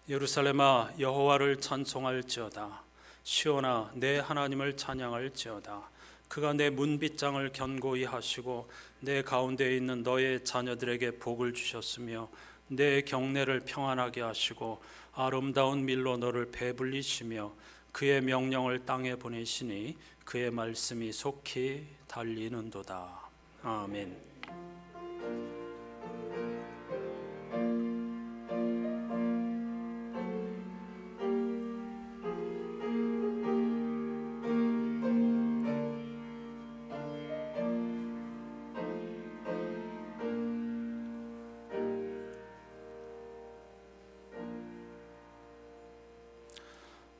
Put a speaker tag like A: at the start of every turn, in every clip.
A: 예루살렘아 여호와를 찬송할지어다. 시온아 내 하나님을 찬양할지어다. 그가 내 문빗장을 견고히 하시고 내 가운데에 있는 너의 자녀들에게 복을 주셨으며 내 경내를 평안하게 하시고 아름다운 밀로 너를 배불리시며 그의 명령을 땅에 보내시니 그의 말씀이 속히 달리는도다. 아멘.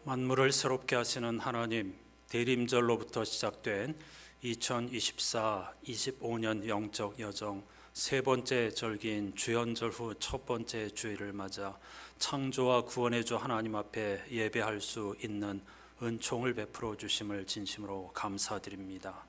A: 만물을 새롭게 하시는 하나님, 대림절로부터 시작된 2024-25년 영적 여정 세 번째 절기인 주현절 후 첫 번째 주일을 맞아 창조와 구원의 주 하나님 앞에 예배할 수 있는 은총을 베풀어 주심을 진심으로 감사드립니다.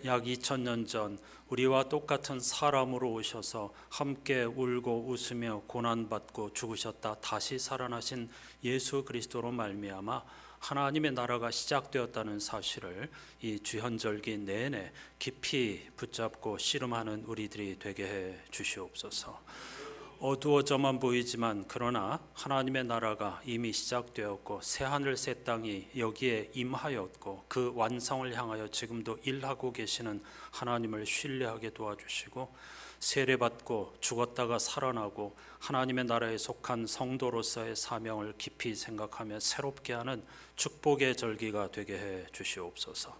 A: 약 2000년 전 우리와 똑같은 사람으로 오셔서 함께 울고 웃으며 고난받고 죽으셨다 다시 살아나신 예수 그리스도로 말미암아 하나님의 나라가 시작되었다는 사실을 이 주현절기 내내 깊이 붙잡고 씨름하는 우리들이 되게 해 주시옵소서. 어두워져만 보이지만 그러나 하나님의 나라가 이미 시작되었고 새하늘 새 땅이 여기에 임하였고 그 완성을 향하여 지금도 일하고 계시는 하나님을 신뢰하게 도와주시고 세례받고 죽었다가 살아나고 하나님의 나라에 속한 성도로서의 사명을 깊이 생각하며 새롭게 하는 축복의 절기가 되게 해 주시옵소서.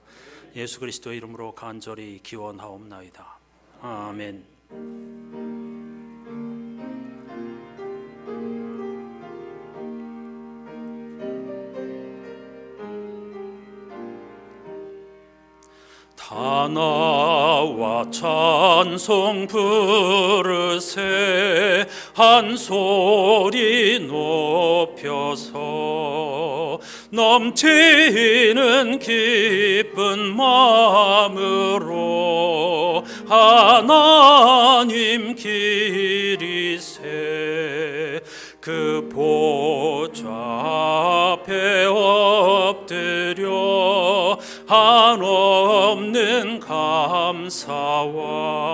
A: 예수 그리스도의 이름으로 간절히 기원하옵나이다. 아멘. 다 나와 찬송 부르세 한 소리 높여서 넘치는 기쁜 마음으로 하나님 기리세 그 보좌 앞에 엎드려 한없는 감사와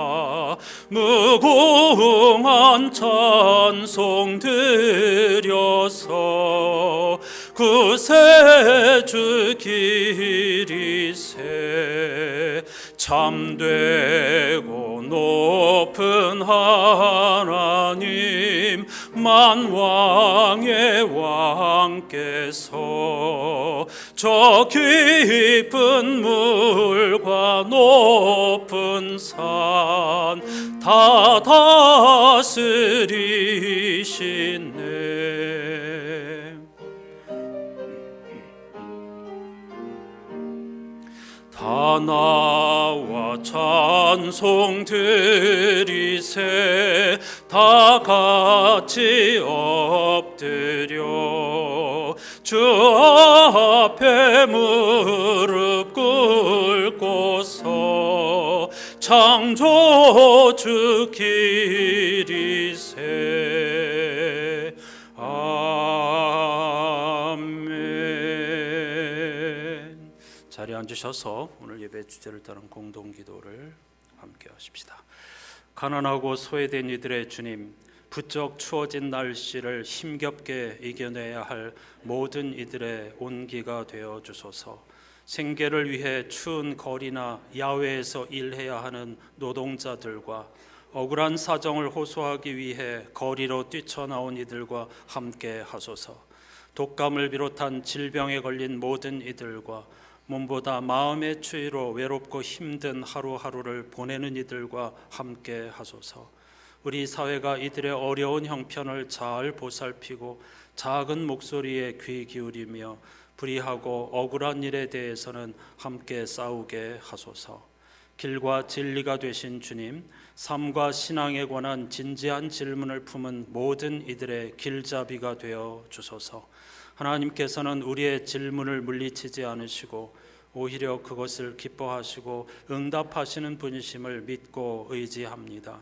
A: 무궁한 찬송 드려서 구세주 기리세 참되고 높은 하나님 만왕의 왕께서 저 깊은 물과 높은 산 다 다스리시네. 다 나와 찬송 드리세 다 같이 엎드려 주 앞에 무릎 꿇고서 창조주 기리세. 아멘. 자리에 앉으셔서 오늘 예배 주제를 따른 공동기도를 함께 하십시다. 가난하고 소외된 이들의 주님, 부쩍 추워진 날씨를 힘겹게 이겨내야 할 모든 이들의 온기가 되어 주소서. 생계를 위해 추운 거리나 야외에서 일해야 하는 노동자들과 억울한 사정을 호소하기 위해 거리로 뛰쳐나온 이들과 함께 하소서. 독감을 비롯한 질병에 걸린 모든 이들과 몸보다 마음의 추위로 외롭고 힘든 하루하루를 보내는 이들과 함께 하소서. 우리 사회가 이들의 어려운 형편을 잘 보살피고 작은 목소리에 귀 기울이며 불의하고 억울한 일에 대해서는 함께 싸우게 하소서. 길과 진리가 되신 주님, 삶과 신앙에 관한 진지한 질문을 품은 모든 이들의 길잡이가 되어 주소서. 하나님께서는 우리의 질문을 물리치지 않으시고 오히려 그것을 기뻐하시고 응답하시는 분이심을 믿고 의지합니다.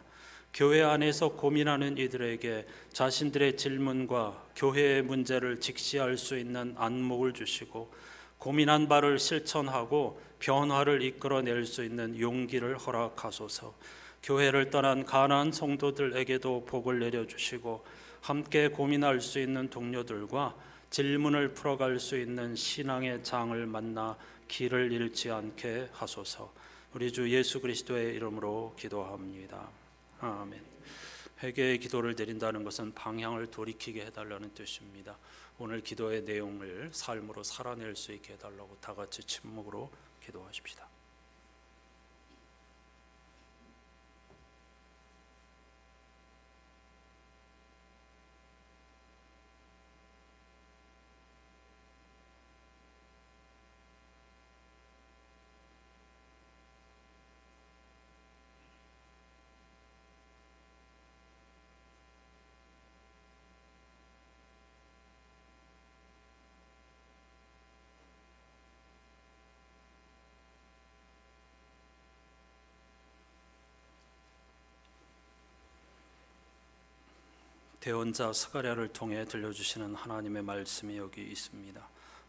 A: 교회 안에서 고민하는 이들에게 자신들의 질문과 교회의 문제를 직시할 수 있는 안목을 주시고 고민한 바를 실천하고 변화를 이끌어낼 수 있는 용기를 허락하소서. 교회를 떠난 가난한 성도들에게도 복을 내려주시고 함께 고민할 수 있는 동료들과 질문을 풀어갈 수 있는 신앙의 장을 만나 길을 잃지 않게 하소서. 우리 주 예수 그리스도의 이름으로 기도합니다. 아멘. 회개의 기도를 드린다는 것은 방향을 돌이키게 해달라는 뜻입니다. 오늘 기도의 내용을 삶으로 살아낼 수 있게 해달라고 다 같이 침묵으로 기도하십시다. 대언자 스가랴를 통해 들려주시는 하나님의 말씀이 여기 있습니다.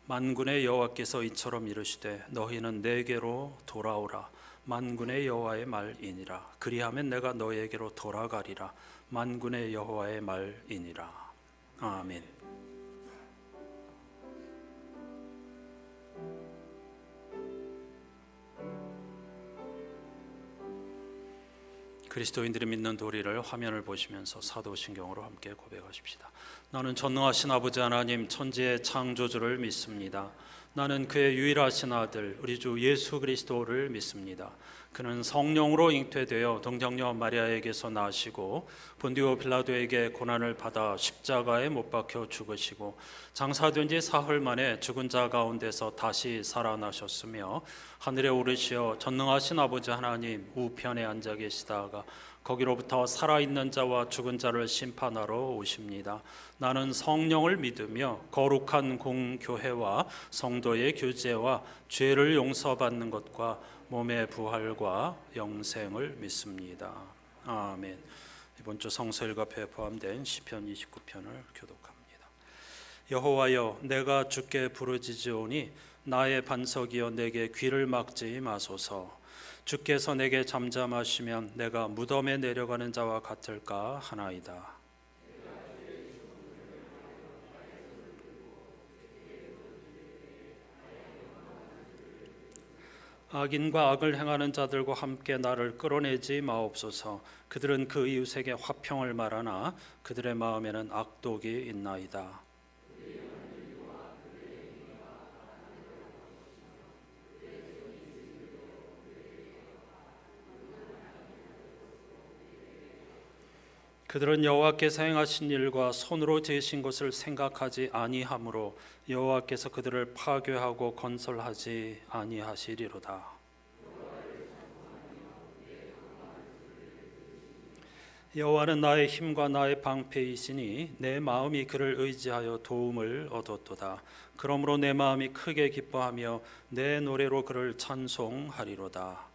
A: 만군의 여호와께서 이처럼 이르시되 너희는 내게로 돌아오라. 만군의 여호와의 말이니라. 그리하면 내가 너희에게로 돌아가리라. 만군의 여호와의 말이니라. 아멘. 그리스도인들이 믿는 도리를 화면을 보시면서 사도신경으로 함께 고백하십시다. 나는 전능하신 아버지 하나님 천지의 창조주를 믿습니다. 나는 그의 유일하신 아들 우리 주 예수 그리스도를 믿습니다. 그는 성령으로 잉태되어 동정녀 마리아에게서 나시고 본디오 빌라도에게 고난을 받아 십자가에 못 박혀 죽으시고 장사된 지 사흘 만에 죽은 자 가운데서 다시 살아나셨으며 하늘에 오르시어 전능하신 아버지 하나님 우편에 앉아 계시다가 거기로부터 살아있는 자와 죽은 자를 심판하러 오십니다. 나는 성령을 믿으며 거룩한 공교회와 성도의 교제와 죄를 용서받는 것과 몸의 부활과 영생을 믿습니다. 아멘. 이번 주 성서일갑에 포함된 시편 29편을 교독합니다. 여호와여 내가 주께 부르짖으오니 나의 반석이여 내게 귀를 막지 마소서. 주께서 내게 잠잠하시면 내가 무덤에 내려가는 자와 같을까 하나이다. 악인과 악을 행하는 자들과 함께 나를 끌어내지 마옵소서. 그들은 그 이웃에게 화평을 말하나 그들의 마음에는 악독이 있나이다. 그들은 여호와께서 행하신 일과 손으로 지으신 것을 생각하지 아니하므로 여호와께서 그들을 파괴하고 건설하지 아니하시리로다. 여호와는 나의 힘과 나의 방패이시니 내 마음이 그를 의지하여 도움을 얻었도다. 그러므로 내 마음이 크게 기뻐하며 내 노래로 그를 찬송하리로다.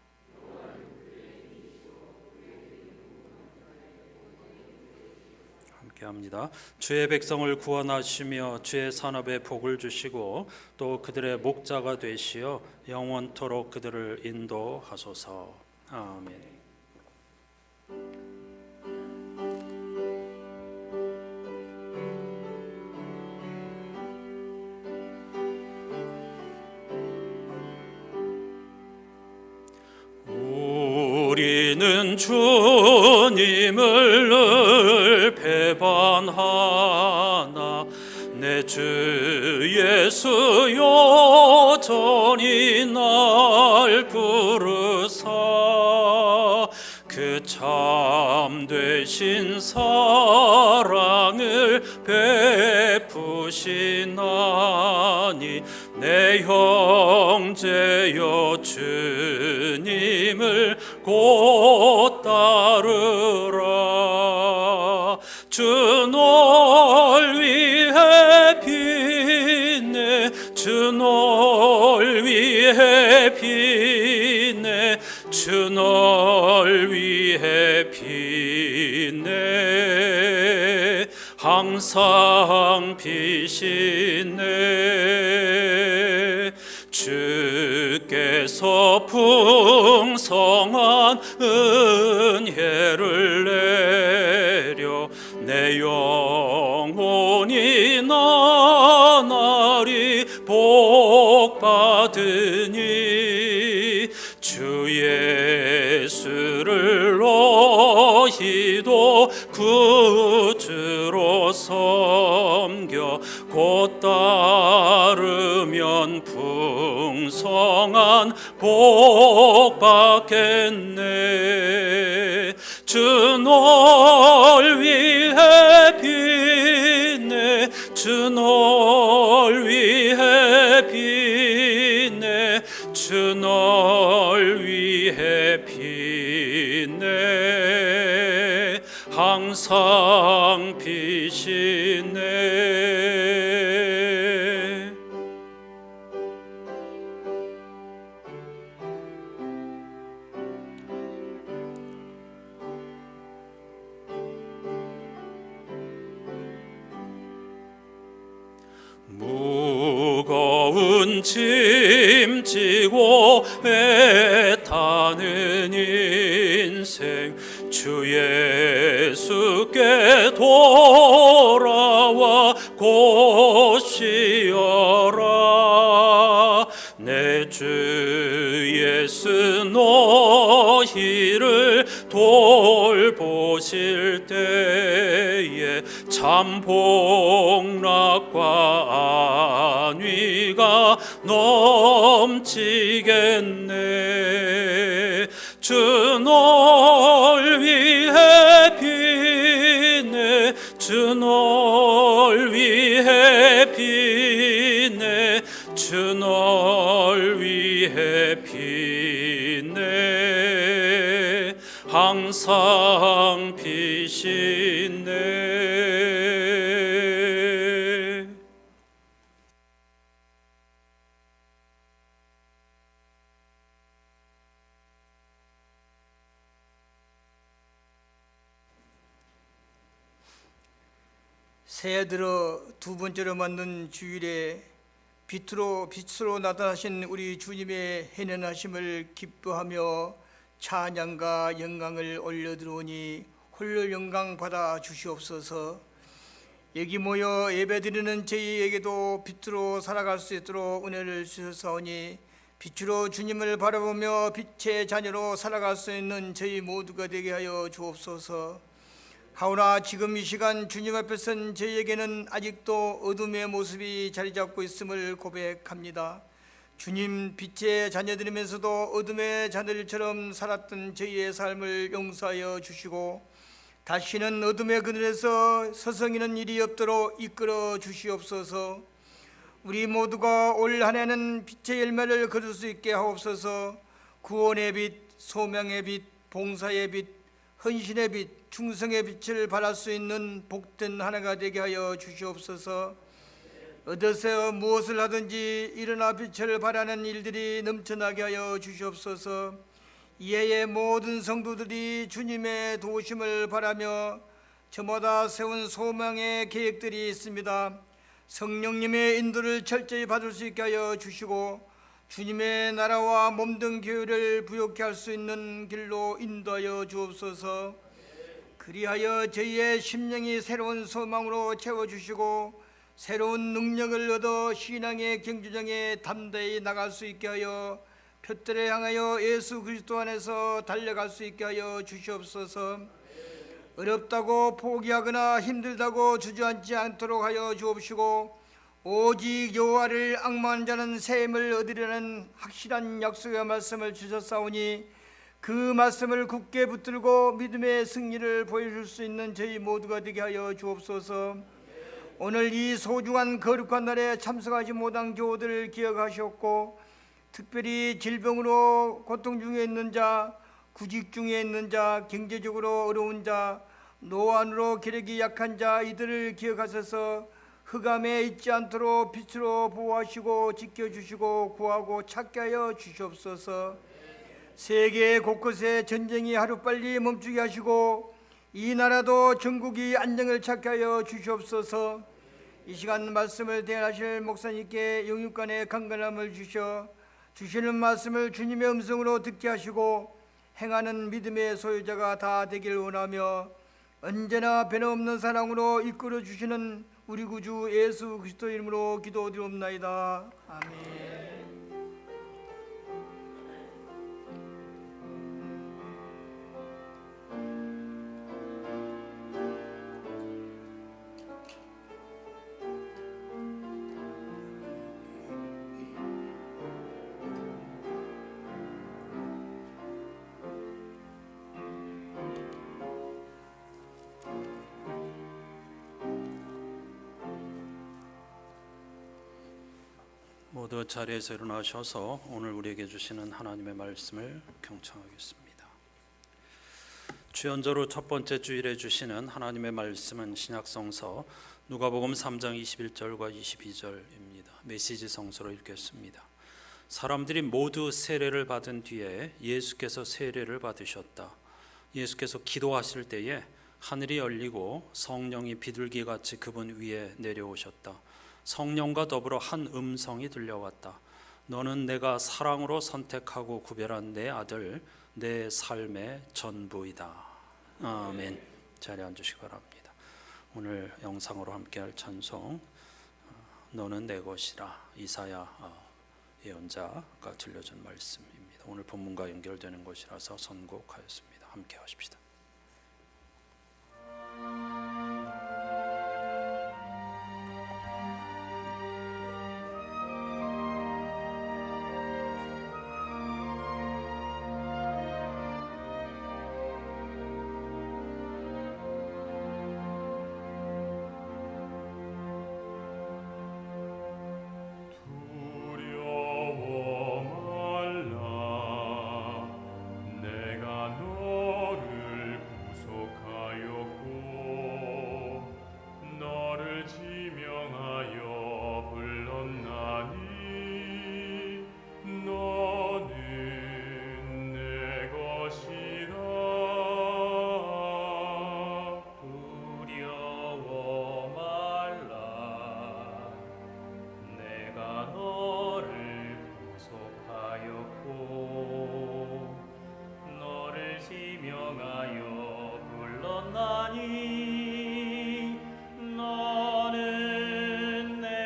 A: 합니다. 주의 백성을 구원하시며 주의 산업에 복을 주시고 또 그들의 목자가 되시어 영원토록 그들을 인도하소서. 아멘. 우리는 주님을 늘 배반하나 내 주 예수 여전히 날 부르사 그 참되신 사랑을 베푸시나니 내 형제여 주님을 곧 따르라. 주 널 위해 빛내 주 널 위해 빛내 주 널 위해 빛내 항상 빛이네. 주께서 풍성한 은혜를 내려 내 영혼이 나날이 복받으니 주 예수를 너희도 구주로 섬겨 곧 따르면 풍성한 복 받겠네. 주 널 위해 빛내, 주 널 위해 빛내, 주 널 위해 빛내. 항상 빛이네. 무거운 짐 지고 애타는 인생 주 예수께 돌아와 곧 쉬어라. 내 주 예수 너희를 돌보실 때에 참 복락과 안위가 넘치겠네. 주 널 위해 빛내, 주 널 위해 빛내, 주 널 위해 빛내. 항상 빛이네.
B: 새해 들어 두 번째로 만든 주일에 빛으로 나타나신 우리 주님의 해내하심을 기뻐하며 찬양과 영광을 올려드리오니 홀로 영광 받아 주시옵소서. 여기 모여 예배드리는 저희에게도 빛으로 살아갈 수 있도록 은혜를 주셨사오니 빛으로 주님을 바라보며 빛의 자녀로 살아갈 수 있는 저희 모두가 되게 하여 주옵소서. 하오나 지금 이 시간 주님 앞에 선 저희에게는 아직도 어둠의 모습이 자리 잡고 있음을 고백합니다. 주님 빛의 자녀들이면서도 어둠의 자녀들처럼 살았던 저희의 삶을 용서하여 주시고 다시는 어둠의 그늘에서 서성이는 일이 없도록 이끌어 주시옵소서. 우리 모두가 올 한 해는 빛의 열매를 거둘 수 있게 하옵소서. 구원의 빛, 소명의 빛, 봉사의 빛, 헌신의 빛, 충성의 빛을 발할 수 있는 복된 한 해가 되게 하여 주시옵소서. 어디서 무엇을 하든지 일어나 빛을 발하는 일들이 넘쳐나게 하여 주시옵소서. 이해의 모든 성도들이 주님의 도우심을 바라며 저마다 세운 소망의 계획들이 있습니다. 성령님의 인도를 철저히 받을 수 있게 하여 주시고 주님의 나라와 몸된 교회를 부욕케 할 수 있는 길로 인도하여 주옵소서. 그리하여 저희의 심령이 새로운 소망으로 채워주시고 새로운 능력을 얻어 신앙의 경주장에 담대히 나갈 수 있게 하여 표대를 향하여 예수 그리스도 안에서 달려갈 수 있게 하여 주시옵소서. 어렵다고 포기하거나 힘들다고 주저앉지 않도록 하여 주옵시고 오직 여호와를 앙망하는 자는 새 힘을 얻으려는 확실한 약속의 말씀을 주셨사오니 그 말씀을 굳게 붙들고 믿음의 승리를 보여줄 수 있는 저희 모두가 되게 하여 주옵소서. 오늘 이 소중한 거룩한 날에 참석하지 못한 교우들을 기억하셨고 특별히 질병으로 고통 중에 있는 자, 구직 중에 있는 자, 경제적으로 어려운 자, 노안으로 기력이 약한 자 이들을 기억하셔서 흑암에 있지 않도록 빛으로 보호하시고 지켜주시고 구하고 찾게 하여 주시옵소서. 세계 곳곳에 전쟁이 하루빨리 멈추게 하시고 이 나라도 전국이 안정을 찾게 하여 주시옵소서. 이 시간 말씀을 대하실 목사님께 영육간의 강건함을 주셔 주시는 말씀을 주님의 음성으로 듣게 하시고 행하는 믿음의 소유자가 다 되길 원하며 언제나 변함없는 사랑으로 이끌어 주시는 우리 구주 예수 그리스도 이름으로 기도드리옵나이다. 아멘.
A: 모두 자리에서 일어나셔서 오늘 우리에게 주시는 하나님의 말씀을 경청하겠습니다. 주연저로 첫 번째 주일에 주시는 하나님의 말씀은 신약성서 누가복음 3장 21절과 22절입니다. 메시지 성서로 읽겠습니다. 사람들이 모두 세례를 받은 뒤에 예수께서 세례를 받으셨다. 예수께서 기도하실 때에 하늘이 열리고 성령이 비둘기같이 그분 위에 내려오셨다. 성령과 더불어 한 음성이 들려왔다. 너는 내가 사랑으로 선택하고 구별한 내 아들, 내 삶의 전부이다. 아멘. 자리에 앉으시기 바랍니다. 오늘 영상으로 함께할 찬송 너는 내 것이라, 이사야 예언자가 들려준 말씀입니다. 오늘 본문과 연결되는 것이라서 선곡하였습니다. 함께 하십시다.
C: 너는 내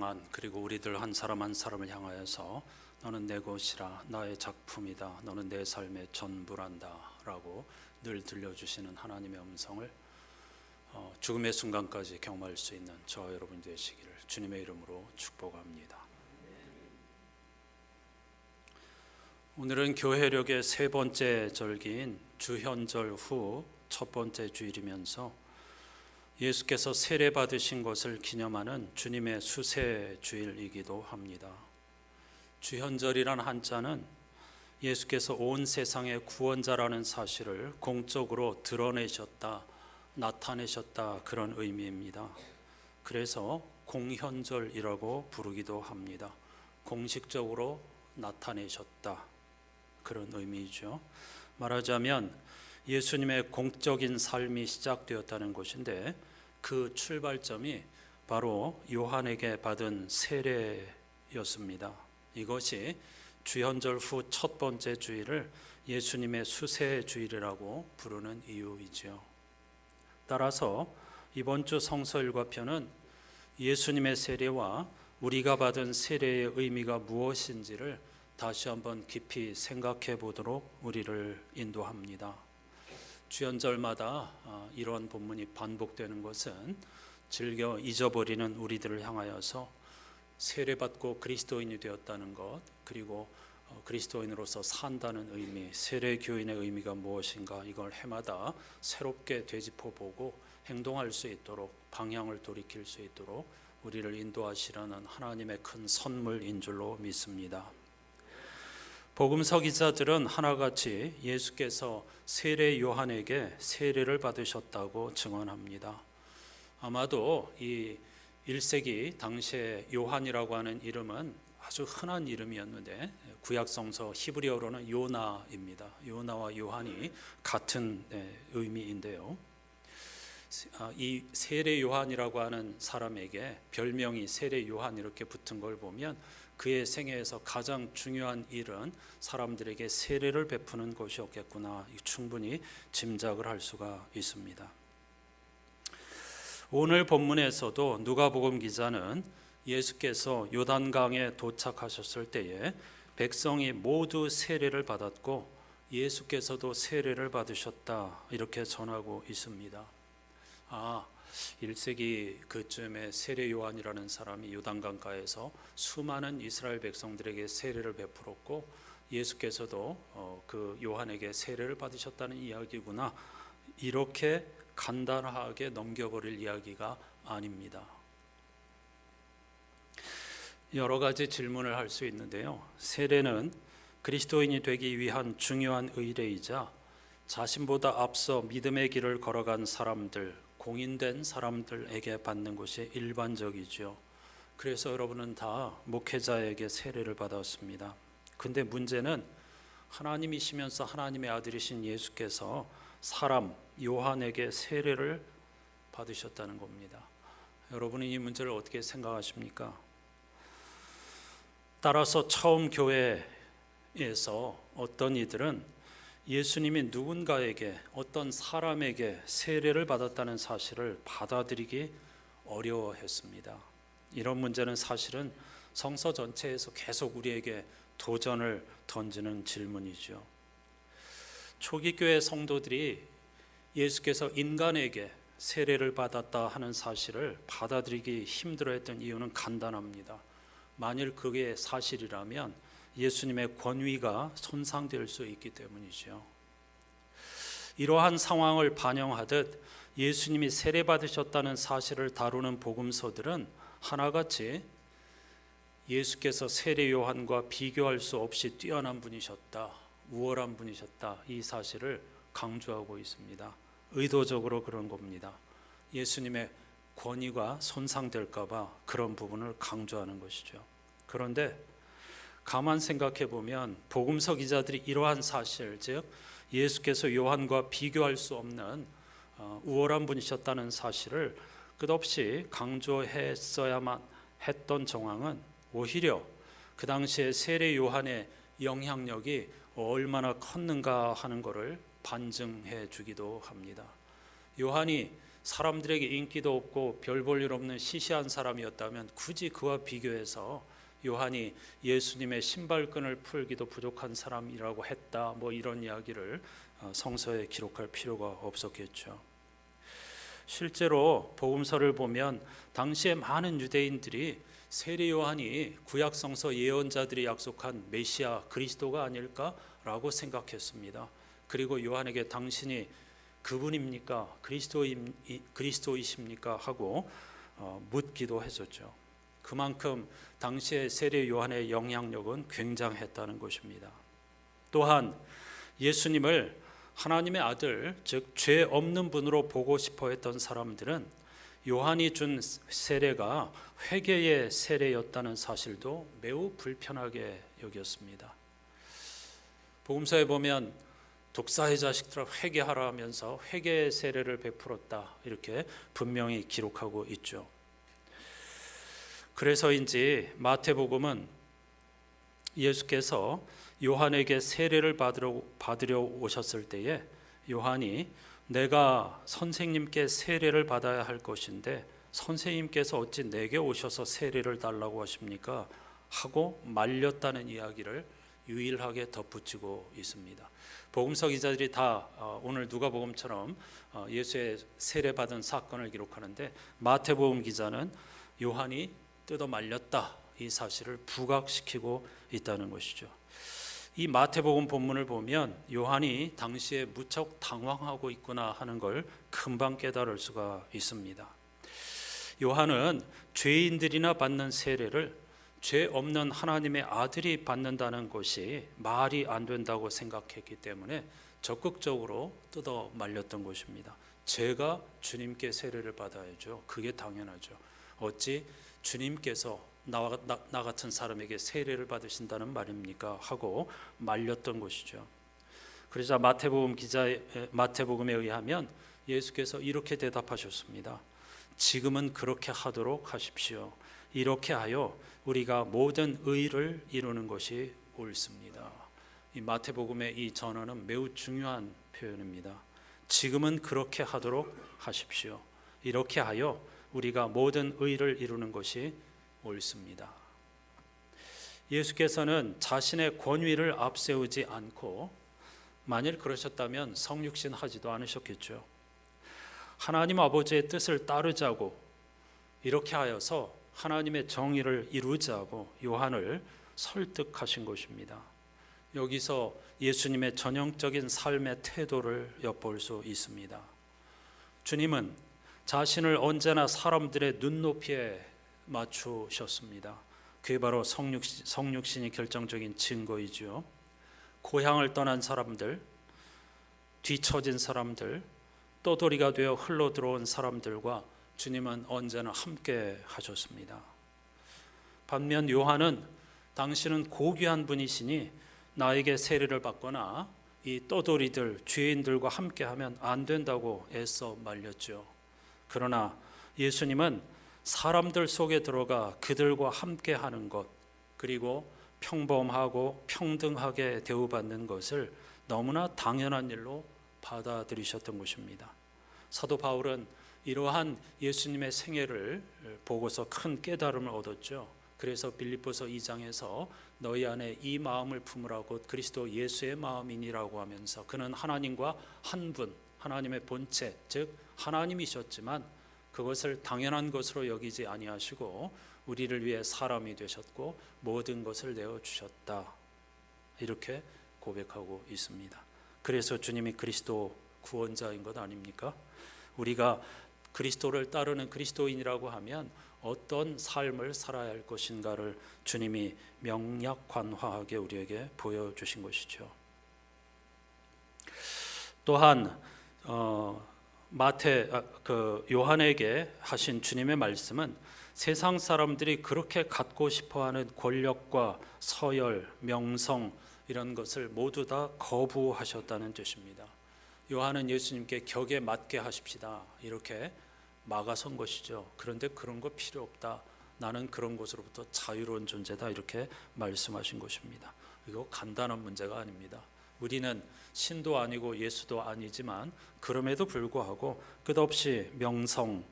A: 있지만 그리고 우리들 한 사람 한 사람을 향하여서 너는 내 것이라 나의 작품이다 너는 내 삶의 전부란다 라고 늘 들려주시는 하나님의 음성을 죽음의 순간까지 경험할 수 있는 저와 여러분 되시기를 주님의 이름으로 축복합니다. 오늘은 교회력의 세 번째 절기인 주현절 후 첫 번째 주일이면서 예수께서 세례 받으신 것을 기념하는 주님의 수세 주일이기도 합니다. 주현절이란 한자는 예수께서 온 세상의 구원자라는 사실을 공적으로 드러내셨다, 나타내셨다 그런 의미입니다. 그래서 공현절이라고 부르기도 합니다. 공식적으로 나타내셨다 그런 의미죠. 말하자면 예수님의 공적인 삶이 시작되었다는 것인데 그 출발점이 바로 요한에게 받은 세례였습니다. 이것이 주현절 후 첫 번째 주일을 예수님의 수세 주일이라고 부르는 이유이죠. 따라서 이번 주 성서 일과편은 예수님의 세례와 우리가 받은 세례의 의미가 무엇인지를 다시 한번 깊이 생각해 보도록 우리를 인도합니다. 주연절마다 이러한 본문이 반복되는 것은 즐겨 잊어버리는 우리들을 향하여서 세례받고 그리스도인이 되었다는 것, 그리고 그리스도인으로서 산다는 의미, 세례교인의 의미가 무엇인가 이걸 해마다 새롭게 되짚어보고 행동할 수 있도록, 방향을 돌이킬 수 있도록 우리를 인도하시려는 하나님의 큰 선물인 줄로 믿습니다. 복음서 기자들은 하나같이 예수께서 세례 요한에게 세례를 받으셨다고 증언합니다. 아마도 이 1세기 당시에 요한이라고 하는 이름은 아주 흔한 이름이었는데 구약성서 히브리어로는 요나입니다. 요나와 요한이 같은 의미인데요. 이 세례 요한이라고 하는 사람에게 별명이 세례 요한 이렇게 붙은 걸 보면 그의 생애에서 가장 중요한 일은 사람들에게 세례를 베푸는 것이었겠구나 충분히 짐작을 할 수가 있습니다. 오늘 본문에서도 누가복음 기자는 예수께서 요단강에 도착하셨을 때에 백성이 모두 세례를 받았고 예수께서도 세례를 받으셨다 이렇게 전하고 있습니다. 1세기 그쯤에 세례 요한이라는 사람이 요단강가에서 수많은 이스라엘 백성들에게 세례를 베풀었고 예수께서도 그 요한에게 세례를 받으셨다는 이야기구나 이렇게 간단하게 넘겨버릴 이야기가 아닙니다. 여러 가지 질문을 할 수 있는데요. 세례는 그리스도인이 되기 위한 중요한 의례이자 자신보다 앞서 믿음의 길을 걸어간 사람들, 공인된 사람들에게 받는 것이 일반적이죠. 그래서 여러분은 다 목회자에게 세례를 받았습니다. 근데 문제는 하나님이시면서 하나님의 아들이신 예수께서 사람 요한에게 세례를 받으셨다는 겁니다. 여러분은 이 문제를 어떻게 생각하십니까? 따라서 처음 교회에서 어떤 이들은 예수님이 누군가에게 어떤 사람에게 세례를 받았다는 사실을 받아들이기 어려워했습니다. 이런 문제는 사실은 성서 전체에서 계속 우리에게 도전을 던지는 질문이죠. 초기 교회 성도들이 예수께서 인간에게 세례를 받았다 하는 사실을 받아들이기 힘들어했던 이유는 간단합니다. 만일 그게 사실이라면 예수님의 권위가 손상될 수 있기 때문이죠. 이러한 상황을 반영하듯 예수님이 세례 받으셨다는 사실을 다루는 복음서들은 하나같이 예수께서 세례 요한과 비교할 수 없이 뛰어난 분이셨다, 우월한 분이셨다 이 사실을 강조하고 있습니다. 의도적으로 그런 겁니다. 예수님의 권위가 손상될까 봐 그런 부분을 강조하는 것이죠. 그런데 가만 생각해 보면 복음서 기자들이 이러한 사실, 즉 예수께서 요한과 비교할 수 없는 우월한 분이셨다는 사실을 끝없이 강조했어야만 했던 정황은 오히려 그 당시에 세례 요한의 영향력이 얼마나 컸는가 하는 것을 반증해 주기도 합니다. 요한이 사람들에게 인기도 없고 별 볼 일 없는 시시한 사람이었다면 굳이 그와 비교해서 요한이 예수님의 신발끈을 풀기도 부족한 사람이라고 했다, 뭐 이런 이야기를 성서에 기록할 필요가 없었겠죠. 실제로 복음서를 보면 당시에 많은 유대인들이 세례 요한이 구약 성서 예언자들이 약속한 메시아 그리스도가 아닐까라고 생각했습니다. 그리고 요한에게 당신이 그분입니까? 그리스도이십니까? 하고 묻기도 했었죠. 그만큼 당시의 세례 요한의 영향력은 굉장했다는 것입니다. 또한 예수님을 하나님의 아들, 즉 죄 없는 분으로 보고 싶어 했던 사람들은 요한이 준 세례가 회개의 세례였다는 사실도 매우 불편하게 여겼습니다. 복음서에 보면 독사의 자식들아 회개하라 하면서 회개의 세례를 베풀었다, 이렇게 분명히 기록하고 있죠. 그래서인지 마태복음은 예수께서 요한에게 세례를 받으려 오셨을 때에 요한이 내가 선생님께 세례를 받아야 할 것인데 선생님께서 어찌 내게 오셔서 세례를 달라고 하십니까? 하고 말렸다는 이야기를 유일하게 덧붙이고 있습니다. 복음서 기자들이 다 오늘 누가복음처럼 예수의 세례받은 사건을 기록하는데 마태복음 기자는 요한이 뜯어 말렸다, 이 사실을 부각시키고 있다는 것이죠. 이 마태복음 본문을 보면 요한이 당시에 무척 당황하고 있구나 하는 걸 금방 깨달을 수가 있습니다. 요한은 죄인들이나 받는 세례를 죄 없는 하나님의 아들이 받는다는 것이 말이 안 된다고 생각했기 때문에 적극적으로 뜯어 말렸던 것입니다. 제가 주님께 세례를 받아야죠. 그게 당연하죠. 어찌 주님께서 나 같은 사람에게 세례를 받으신다는 말입니까? 하고 말렸던 것이죠. 그러자 마태복음에 의하면 예수께서 이렇게 대답하셨습니다. 지금은 그렇게 하도록 하십시오. 이렇게 하여 우리가 모든 의를 이루는 것이 옳습니다. 이 마태복음의 이 전언은 매우 중요한 표현입니다. 지금은 그렇게 하도록 하십시오. 이렇게 하여 우리가 모든 의를 이루는 것이 옳습니다. 예수께서는 자신의 권위를 앞세우지 않고, 만일 그러셨다면 성육신 하지도 않으셨겠죠. 하나님 아버지의 뜻을 따르자고, 이렇게 하여서 하나님의 정의를 이루자고 요한을 설득하신 것입니다. 여기서 예수님의 전형적인 삶의 태도를 엿볼 수 있습니다. 주님은 자신을 언제나 사람들의 눈높이에 맞추셨습니다. 그게 바로 성육신이 결정적인 증거이죠. 고향을 떠난 사람들, 뒤처진 사람들, 떠돌이가 되어 흘러 들어온 사람들과 주님은 언제나 함께 하셨습니다. 반면 요한은 당신은 고귀한 분이시니 나에게 세례를 받거나 이 떠돌이들, 죄인들과 함께하면 안 된다고 애써 말렸죠. 그러나 예수님은 사람들 속에 들어가 그들과 함께하는 것, 그리고 평범하고 평등하게 대우받는 것을 너무나 당연한 일로 받아들이셨던 것입니다. 사도 바울은 이러한 예수님의 생애를 보고서 큰 깨달음을 얻었죠. 그래서 빌립보서 2장에서 너희 안에 이 마음을 품으라 곧 그리스도 예수의 마음이니라고 하면서 그는 하나님과 한 분, 하나님의 본체, 즉 하나님이셨지만 그것을 당연한 것으로 여기지 아니하시고 우리를 위해 사람이 되셨고 모든 것을 내어주셨다, 이렇게 고백하고 있습니다. 그래서 주님이 그리스도 구원자인 것 아닙니까? 우리가 그리스도를 따르는 그리스도인이라고 하면 어떤 삶을 살아야 할 것인가를 주님이 명약관화하게 우리에게 보여주신 것이죠. 또한 요한에게 하신 주님의 말씀은 세상 사람들이 그렇게 갖고 싶어하는 권력과 서열, 명성 이런 것을 모두 다 거부하셨다는 뜻입니다. 요한은 예수님께 격에 맞게 하십시다, 이렇게 막아선 것이죠. 그런데 그런 거 필요 없다, 나는 그런 것으로부터 자유로운 존재다, 이렇게 말씀하신 것입니다. 이거 간단한 문제가 아닙니다. 우리는 신도 아니고 예수도 아니지만 그럼에도 불구하고 끝없이 명성을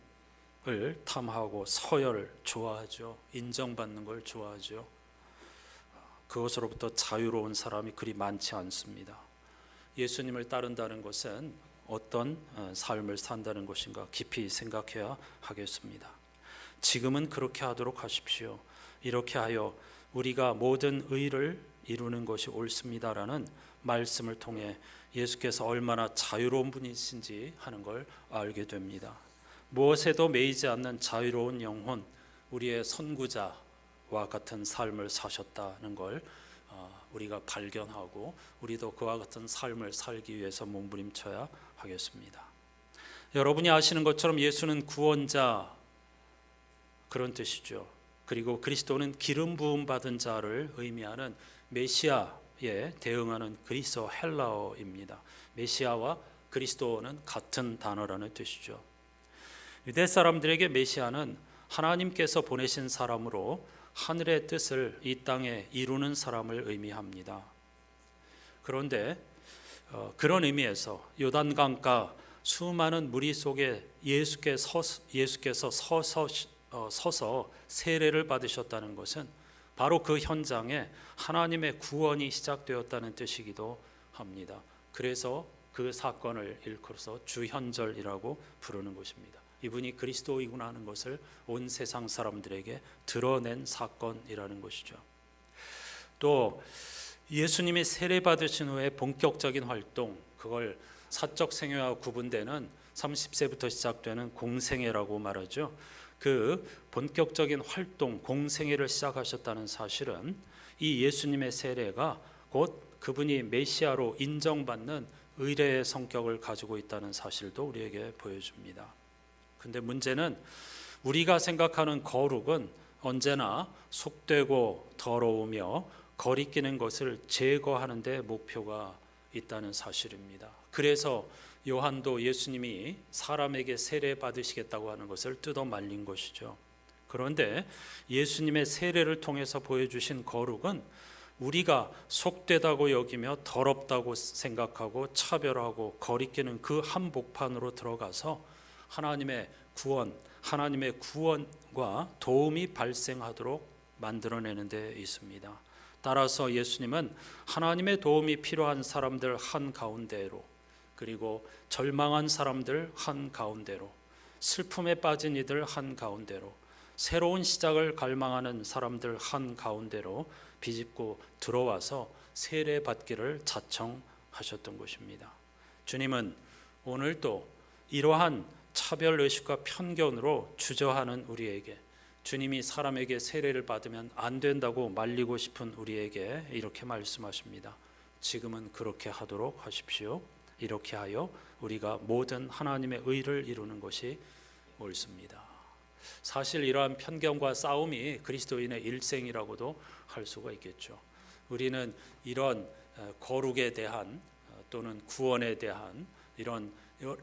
A: 탐하고 서열을 좋아하죠. 인정받는 걸 좋아하죠. 그것으로부터 자유로운 사람이 그리 많지 않습니다. 예수님을 따른다는 것은 어떤 삶을 산다는 것인가 깊이 생각해야 하겠습니다. 지금은 그렇게 하도록 하십시오. 이렇게 하여 우리가 모든 의를 이루는 것이 옳습니다라는 말씀을 통해 예수께서 얼마나 자유로운 분이신지 하는 걸 알게 됩니다. 무엇에도 매이지 않는 자유로운 영혼, 우리의 선구자와 같은 삶을 사셨다는 걸 우리가 발견하고 우리도 그와 같은 삶을 살기 위해서 몸부림쳐야 하겠습니다. 여러분이 아시는 것처럼 예수는 구원자, 그런 뜻이죠. 그리고 그리스도는 기름 부음 받은 자를 의미하는 메시아에 대응하는 그리스어 헬라어입니다. 메시아와 그리스도는 같은 단어라는 뜻이죠. 유대 사람들에게 메시아는 하나님께서 보내신 사람으로 하늘의 뜻을 이 땅에 이루는 사람을 의미합니다. 그런데 그런 의미에서 요단강가 수많은 무리 속에 예수께서 서서 세례를 받으셨다는 것은 바로 그 현장에 하나님의 구원이 시작되었다는 뜻이기도 합니다. 그래서 그 사건을 일컬어서 주현절이라고 부르는 것입니다. 이분이 그리스도이구나 하는 것을 온 세상 사람들에게 드러낸 사건이라는 것이죠. 또 예수님이 세례 받으신 후에 본격적인 활동, 그걸 사적 생애와 구분되는 30세부터 시작되는 공생애라고 말하죠. 그 본격적인 활동, 공생애를 시작하셨다는 사실은 이 예수님의 세례가 곧 그분이 메시아로 인정받는 의례의 성격을 가지고 있다는 사실도 우리에게 보여줍니다. 근데 문제는 우리가 생각하는 거룩은 언제나 속되고 더러우며 거리끼는 것을 제거하는 데 목표가 있다는 사실입니다. 그래서 요한도 예수님이 사람에게 세례 받으시겠다고 하는 것을 뜯어 말린 것이죠. 그런데 예수님의 세례를 통해서 보여주신 거룩은 우리가 속되다고 여기며 더럽다고 생각하고 차별하고 거리끼는 그 한복판으로 들어가서 하나님의 구원과 도움이 발생하도록 만들어내는 데 있습니다. 따라서 예수님은 하나님의 도움이 필요한 사람들 한가운데로, 그리고 절망한 사람들 한가운데로, 슬픔에 빠진 이들 한가운데로, 새로운 시작을 갈망하는 사람들 한가운데로 비집고 들어와서 세례받기를 자청하셨던 것입니다. 주님은 오늘도 이러한 차별의식과 편견으로 주저하는 우리에게, 주님이 사람에게 세례를 받으면 안 된다고 말리고 싶은 우리에게 이렇게 말씀하십니다. 지금은 그렇게 하도록 하십시오. 이렇게 하여 우리가 모든 하나님의 의를 이루는 것이 옳습니다. 사실 이러한 편견과 싸움이 그리스도인의 일생이라고도 할 수가 있겠죠. 우리는 이런 거룩에 대한 또는 구원에 대한 이런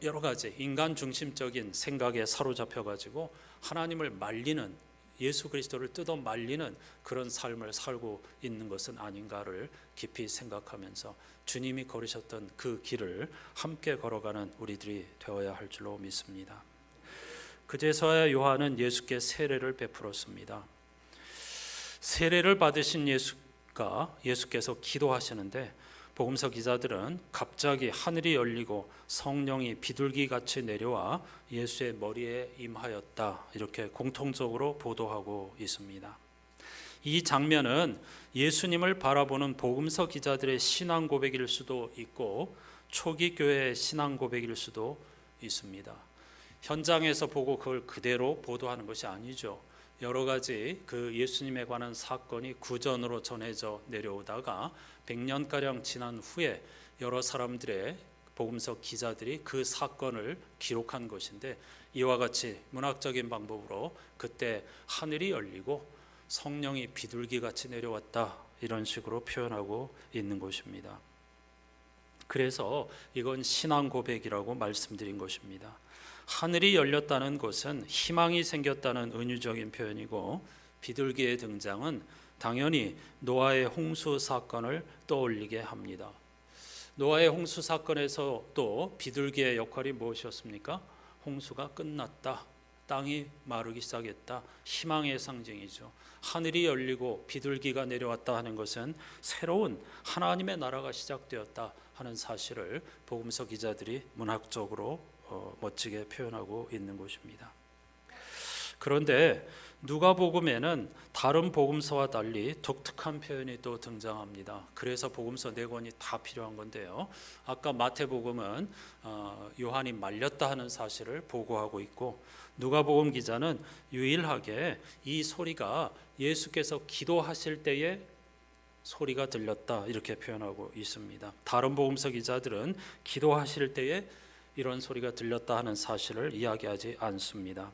A: 여러 가지 인간 중심적인 생각에 사로잡혀 가지고 하나님을 말리는, 예수 그리스도를 뜯어 말리는 그런 삶을 살고 있는 것은 아닌가를 깊이 생각하면서 주님이 걸으셨던 그 길을 함께 걸어가는 우리들이 되어야 할 줄로 믿습니다. 그제서야 요한은 예수께 세례를 베풀었습니다. 세례를 받으신 예수께서 기도하시는데 복음서 기자들은 갑자기 하늘이 열리고 성령이 비둘기같이 내려와 예수의 머리에 임하였다, 이렇게 공통적으로 보도하고 있습니다. 이 장면은 예수님을 바라보는 복음서 기자들의 신앙 고백일 수도 있고 초기 교회의 신앙 고백일 수도 있습니다. 현장에서 보고 그걸 그대로 보도하는 것이 아니죠. 여러 가지 그 예수님에 관한 사건이 구전으로 전해져 내려오다가 100년가량 지난 후에 여러 사람들의 복음서 기자들이 그 사건을 기록한 것인데, 이와 같이 문학적인 방법으로 그때 하늘이 열리고 성령이 비둘기같이 내려왔다, 이런 식으로 표현하고 있는 것입니다. 그래서 이건 신앙 고백이라고 말씀드린 것입니다. 하늘이 열렸다는 것은 희망이 생겼다는 은유적인 표현이고, 비둘기의 등장은 당연히 노아의 홍수 사건을 떠올리게 합니다. 노아의 홍수 사건에서 또 비둘기의 역할이 무엇이었습니까? 홍수가 끝났다. 땅이 마르기 시작했다. 희망의 상징이죠. 하늘이 열리고 비둘기가 내려왔다 하는 것은 새로운 하나님의 나라가 시작되었다 하는 사실을 복음서 기자들이 문학적으로 멋지게 표현하고 있는 것입니다. 그런데 누가복음에는 다른 복음서와 달리 독특한 표현이 또 등장합니다. 그래서 복음서 4권이 다 필요한 건데요. 아까 마태복음은 요한이 말렸다 하는 사실을 보고하고 있고, 누가복음 기자는 유일하게 이 소리가 예수께서 기도하실 때에 소리가 들렸다 이렇게 표현하고 있습니다. 다른 복음서 기자들은 기도하실 때에 이런 소리가 들렸다 하는 사실을 이야기하지 않습니다.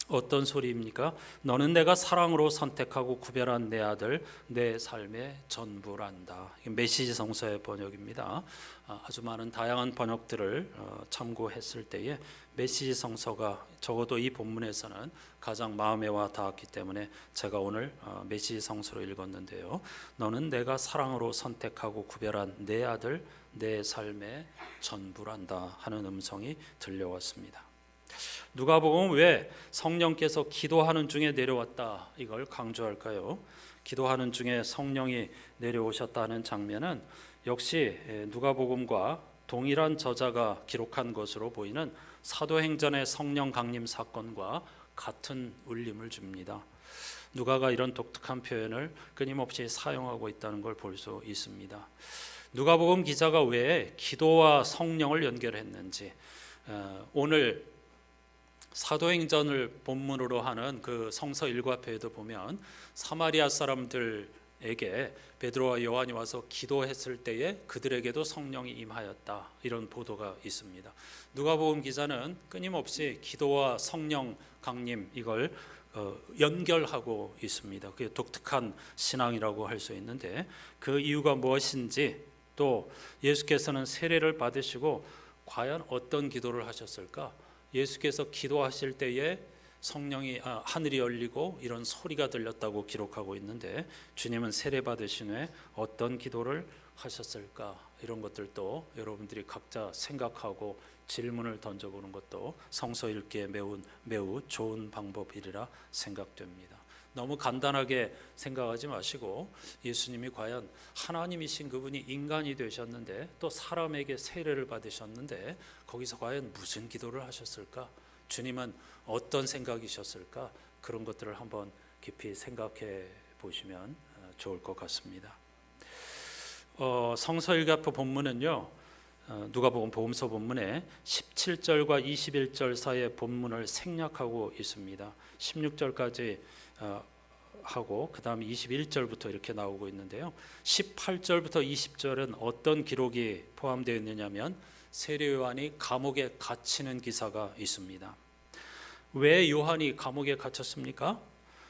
A: 어떤 소리입니까? 너는 내가 사랑으로 선택하고 구별한 내 아들, 내 삶의 전부란다. 메시지 성서의 번역입니다. 아주 많은 다양한 번역들을 참고했을 때에 메시지 성서가 적어도 이 본문에서는 가장 마음에 와 닿았기 때문에 제가 오늘 메시지 성서로 읽었는데요. 너는 내가 사랑으로 선택하고 구별한 내 아들, 내 삶의 전부란다 하는 음성이 들려왔습니다. 누가복음은 왜 성령께서 기도하는 중에 내려왔다 이걸 강조할까요? 기도하는 중에 성령이 내려오셨다는 장면은 역시 누가복음과 동일한 저자가 기록한 것으로 보이는 사도행전의 성령 강림 사건과 같은 울림을 줍니다. 누가가 이런 독특한 표현을 끊임없이 사용하고 있다는 걸 볼 수 있습니다. 누가복음 기자가 왜 기도와 성령을 연결했는지 오늘 사도행전을 본문으로 하는 그 성서 일과표에도 보면 사마리아 사람들에게 베드로와 요한이 와서 기도했을 때에 그들에게도 성령이 임하였다 이런 보도가 있습니다. 누가복음 기자는 끊임없이 기도와 성령 강림 이걸 연결하고 있습니다. 그게 독특한 신앙이라고 할 수 있는데 그 이유가 무엇인지, 또 예수께서는 세례를 받으시고 과연 어떤 기도를 하셨을까? 예수께서 기도하실 때에 성령이 하늘이 열리고 이런 소리가 들렸다고 기록하고 있는데, 주님은 세례 받으신 후에 어떤 기도를 하셨을까? 이런 것들도 여러분들이 각자 생각하고 질문을 던져보는 것도 성서 읽기에 매우 좋은 방법이라 생각됩니다. 너무 간단하게 생각하지 마시고 예수님이 과연 하나님이신 그분이 인간이 되셨는데 또 사람에게 세례를 받으셨는데 거기서 과연 무슨 기도를 하셨을까? 주님은 어떤 생각이셨을까? 그런 것들을 한번 깊이 생각해 보시면 좋을 것 같습니다. 성서 일과표 본문은요, 누가복음 복음서 본문에 17절과 21절 사이의 본문을 생략하고 있습니다. 16절까지 하고 그 다음 21절부터 이렇게 나오고 있는데요, 18절부터 20절은 어떤 기록이 포함되어 있느냐면 세례 요한이 감옥에 갇히는 기사가 있습니다. 왜 요한이 감옥에 갇혔습니까?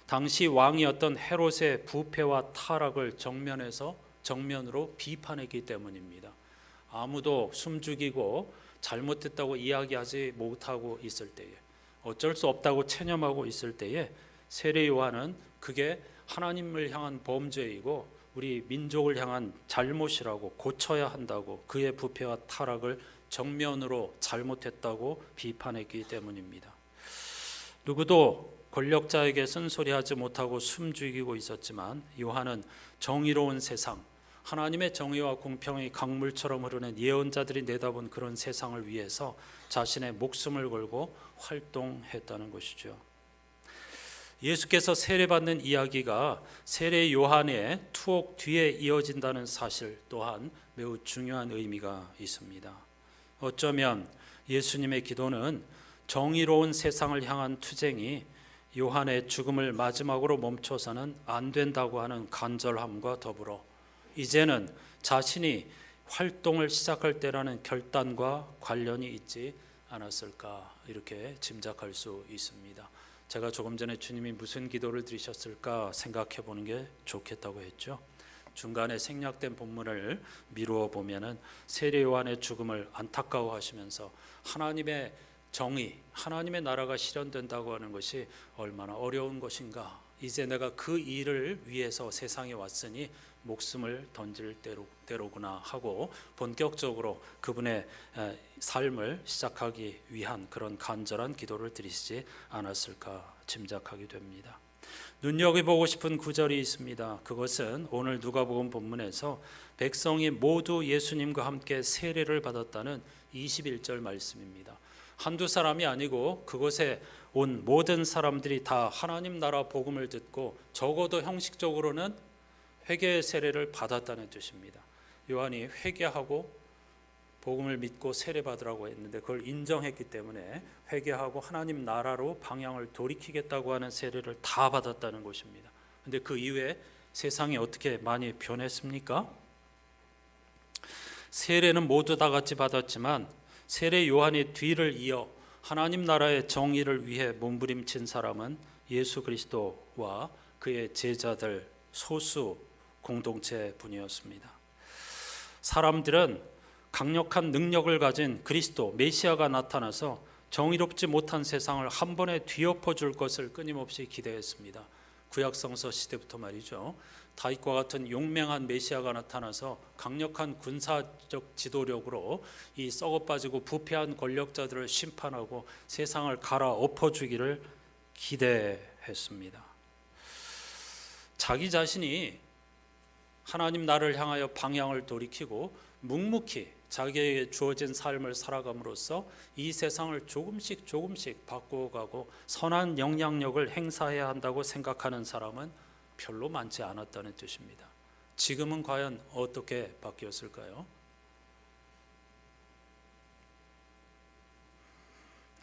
A: 당시 왕이었던 헤롯의 부패와 타락을 정면으로 비판했기 때문입니다. 아무도 숨죽이고 잘못됐다고 이야기하지 못하고 있을 때에, 어쩔 수 없다고 체념하고 있을 때에 세례 요한은 그게 하나님을 향한 범죄이고 우리 민족을 향한 잘못이라고 고쳐야 한다고, 그의 부패와 타락을 정면으로 잘못했다고 비판했기 때문입니다. 누구도 권력자에게 쓴소리하지 못하고 숨죽이고 있었지만 요한은 정의로운 세상, 하나님의 정의와 공평이 강물처럼 흐르는 예언자들이 내다본 그런 세상을 위해서 자신의 목숨을 걸고 활동했다는 것이죠. 예수께서 세례받는 이야기가 세례 요한의 투옥 뒤에 이어진다는 사실 또한 매우 중요한 의미가 있습니다. 어쩌면 예수님의 기도는 정의로운 세상을 향한 투쟁이 요한의 죽음을 마지막으로 멈춰서는 안 된다고 하는 간절함과 더불어 이제는 자신이 활동을 시작할 때라는 결단과 관련이 있지 않았을까, 이렇게 짐작할 수 있습니다. 제가 조금 전에 주님이 무슨 기도를 드리셨을까 생각해 보는 게 좋겠다고 했죠. 중간에 생략된 본문을 미루어 보면은 세례 요한의 죽음을 안타까워하시면서 하나님의 정의, 하나님의 나라가 실현된다고 하는 것이 얼마나 어려운 것인가, 이제 내가 그 일을 위해서 세상에 왔으니 목숨을 던질 때로구나 하고 본격적으로 그분의 삶을 시작하기 위한 그런 간절한 기도를 드리시지 않았을까 짐작하게 됩니다. 눈여겨보고 싶은 구절이 있습니다. 그것은 오늘 누가복음 본문에서 백성이 모두 예수님과 함께 세례를 받았다는 21절 말씀입니다. 한두 사람이 아니고 그곳에 온 모든 사람들이 다 하나님 나라 복음을 듣고 적어도 형식적으로는 회개 세례를 받았다는 뜻입니다. 요한이 회개하고 복음을 믿고 세례 받으라고 했는데 그걸 인정했기 때문에 회개하고 하나님 나라로 방향을 돌이키겠다고 하는 세례를 다 받았다는 것입니다. 그런데 그 이후에 세상이 어떻게 많이 변했습니까? 세례는 모두 다 같이 받았지만 세례 요한의 뒤를 이어 하나님 나라의 정의를 위해 몸부림친 사람은 예수 그리스도와 그의 제자들 소수 공동체뿐이었습니다. 사람들은 강력한 능력을 가진 그리스도 메시아가 나타나서 정의롭지 못한 세상을 한 번에 뒤엎어 줄 것을 끊임없이 기대했습니다. 구약성서 시대부터 말이죠. 다윗과 같은 용맹한 메시아가 나타나서 강력한 군사적 지도력으로 이 썩어빠지고 부패한 권력자들을 심판하고 세상을 갈아엎어 주기를 기대했습니다. 자기 자신이 하나님 나라를 향하여 방향을 돌이키고 묵묵히 자기에게 주어진 삶을 살아감으로써 이 세상을 조금씩 바꾸어가고 선한 영향력을 행사해야 한다고 생각하는 사람은 별로 많지 않았다는 뜻입니다. 지금은 과연 어떻게 바뀌었을까요?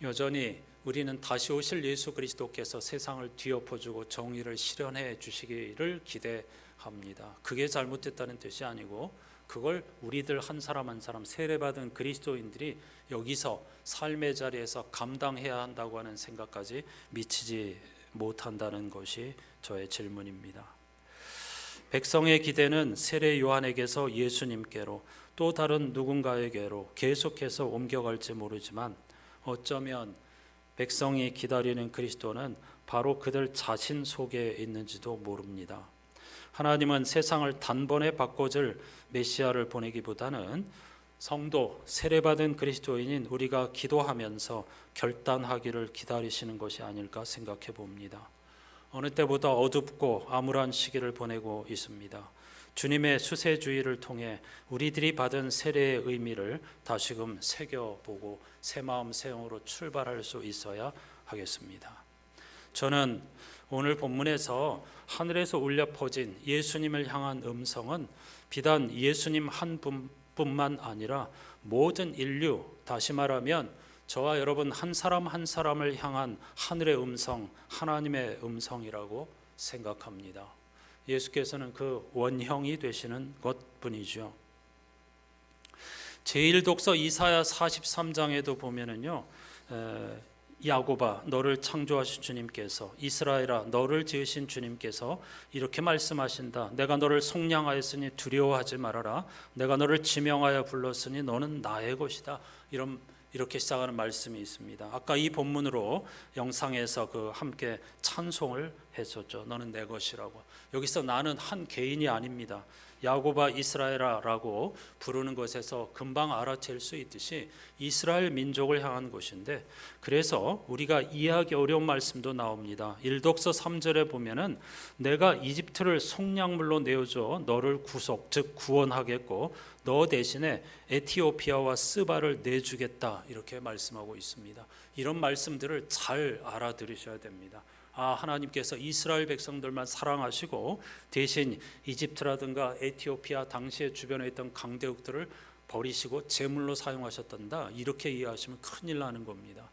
A: 여전히 우리는 다시 오실 예수 그리스도께서 세상을 뒤엎어주고 정의를 실현해 주시기를 기대합니다. 그게 잘못됐다는 뜻이 아니고 그걸 우리들 한 사람 한 사람 세례받은 그리스도인들이 여기서 삶의 자리에서 감당해야 한다고 하는 생각까지 미치지 못한다는 것이 저의 질문입니다. 백성의 기대는 세례 요한에게서 예수님께로 또 다른 누군가에게로 계속해서 옮겨갈지 모르지만 어쩌면 백성이 기다리는 그리스도는 바로 그들 자신 속에 있는지도 모릅니다. 하나님은 세상을 단번에 바꿔줄 메시아를 보내기보다는 성도, 세례받은 그리스도인인 우리가 기도하면서 결단하기를 기다리시는 것이 아닐까 생각해 봅니다. 어느 때보다 어둡고 암울한 시기를 보내고 있습니다. 주님의 수세주의를 통해 우리들이 받은 세례의 의미를 다시금 새겨보고 새 마음 새 영으로 출발할 수 있어야 하겠습니다. 저는 오늘 본문에서 하늘에서 울려 퍼진 예수님을 향한 음성은 비단 예수님 한 분뿐만 아니라 모든 인류, 다시 말하면 저와 여러분 한 사람 한 사람을 향한 하늘의 음성, 하나님의 음성이라고 생각합니다. 예수께서는 그 원형이 되시는 것뿐이죠. 제1독서 이사야 43장에도 보면은요, 야곱아 너를 창조하신 주님께서, 이스라엘아 너를 지으신 주님께서 이렇게 말씀하신다. 내가 너를 속량하였으니 두려워하지 말아라. 내가 너를 지명하여 불렀으니 너는 나의 것이다. 이렇게 시작하는 말씀이 있습니다. 아까 이 본문으로 영상에서 함께 찬송을 했었죠. 너는 내 것이라고. 여기서 나는 한 개인이 아닙니다. 야곱아 이스라엘아라고 부르는 것에서 금방 알아챌 수 있듯이 이스라엘 민족을 향한 것인데, 그래서 우리가 이해하기 어려운 말씀도 나옵니다. 1독서 3절에 보면은 내가 이집트를 속량물로 내어줘 너를 구속 즉 구원하겠고 너 대신에 에티오피아와 스바를 내주겠다, 이렇게 말씀하고 있습니다. 이런 말씀들을 잘 알아들으셔야 됩니다. 하나님께서 이스라엘 백성들만 사랑하시고 대신 이집트라든가 에티오피아 당시에 주변에 있던 강대국들을 버리시고 제물로 사용하셨단다, 이렇게 이해하시면 큰일 나는 겁니다.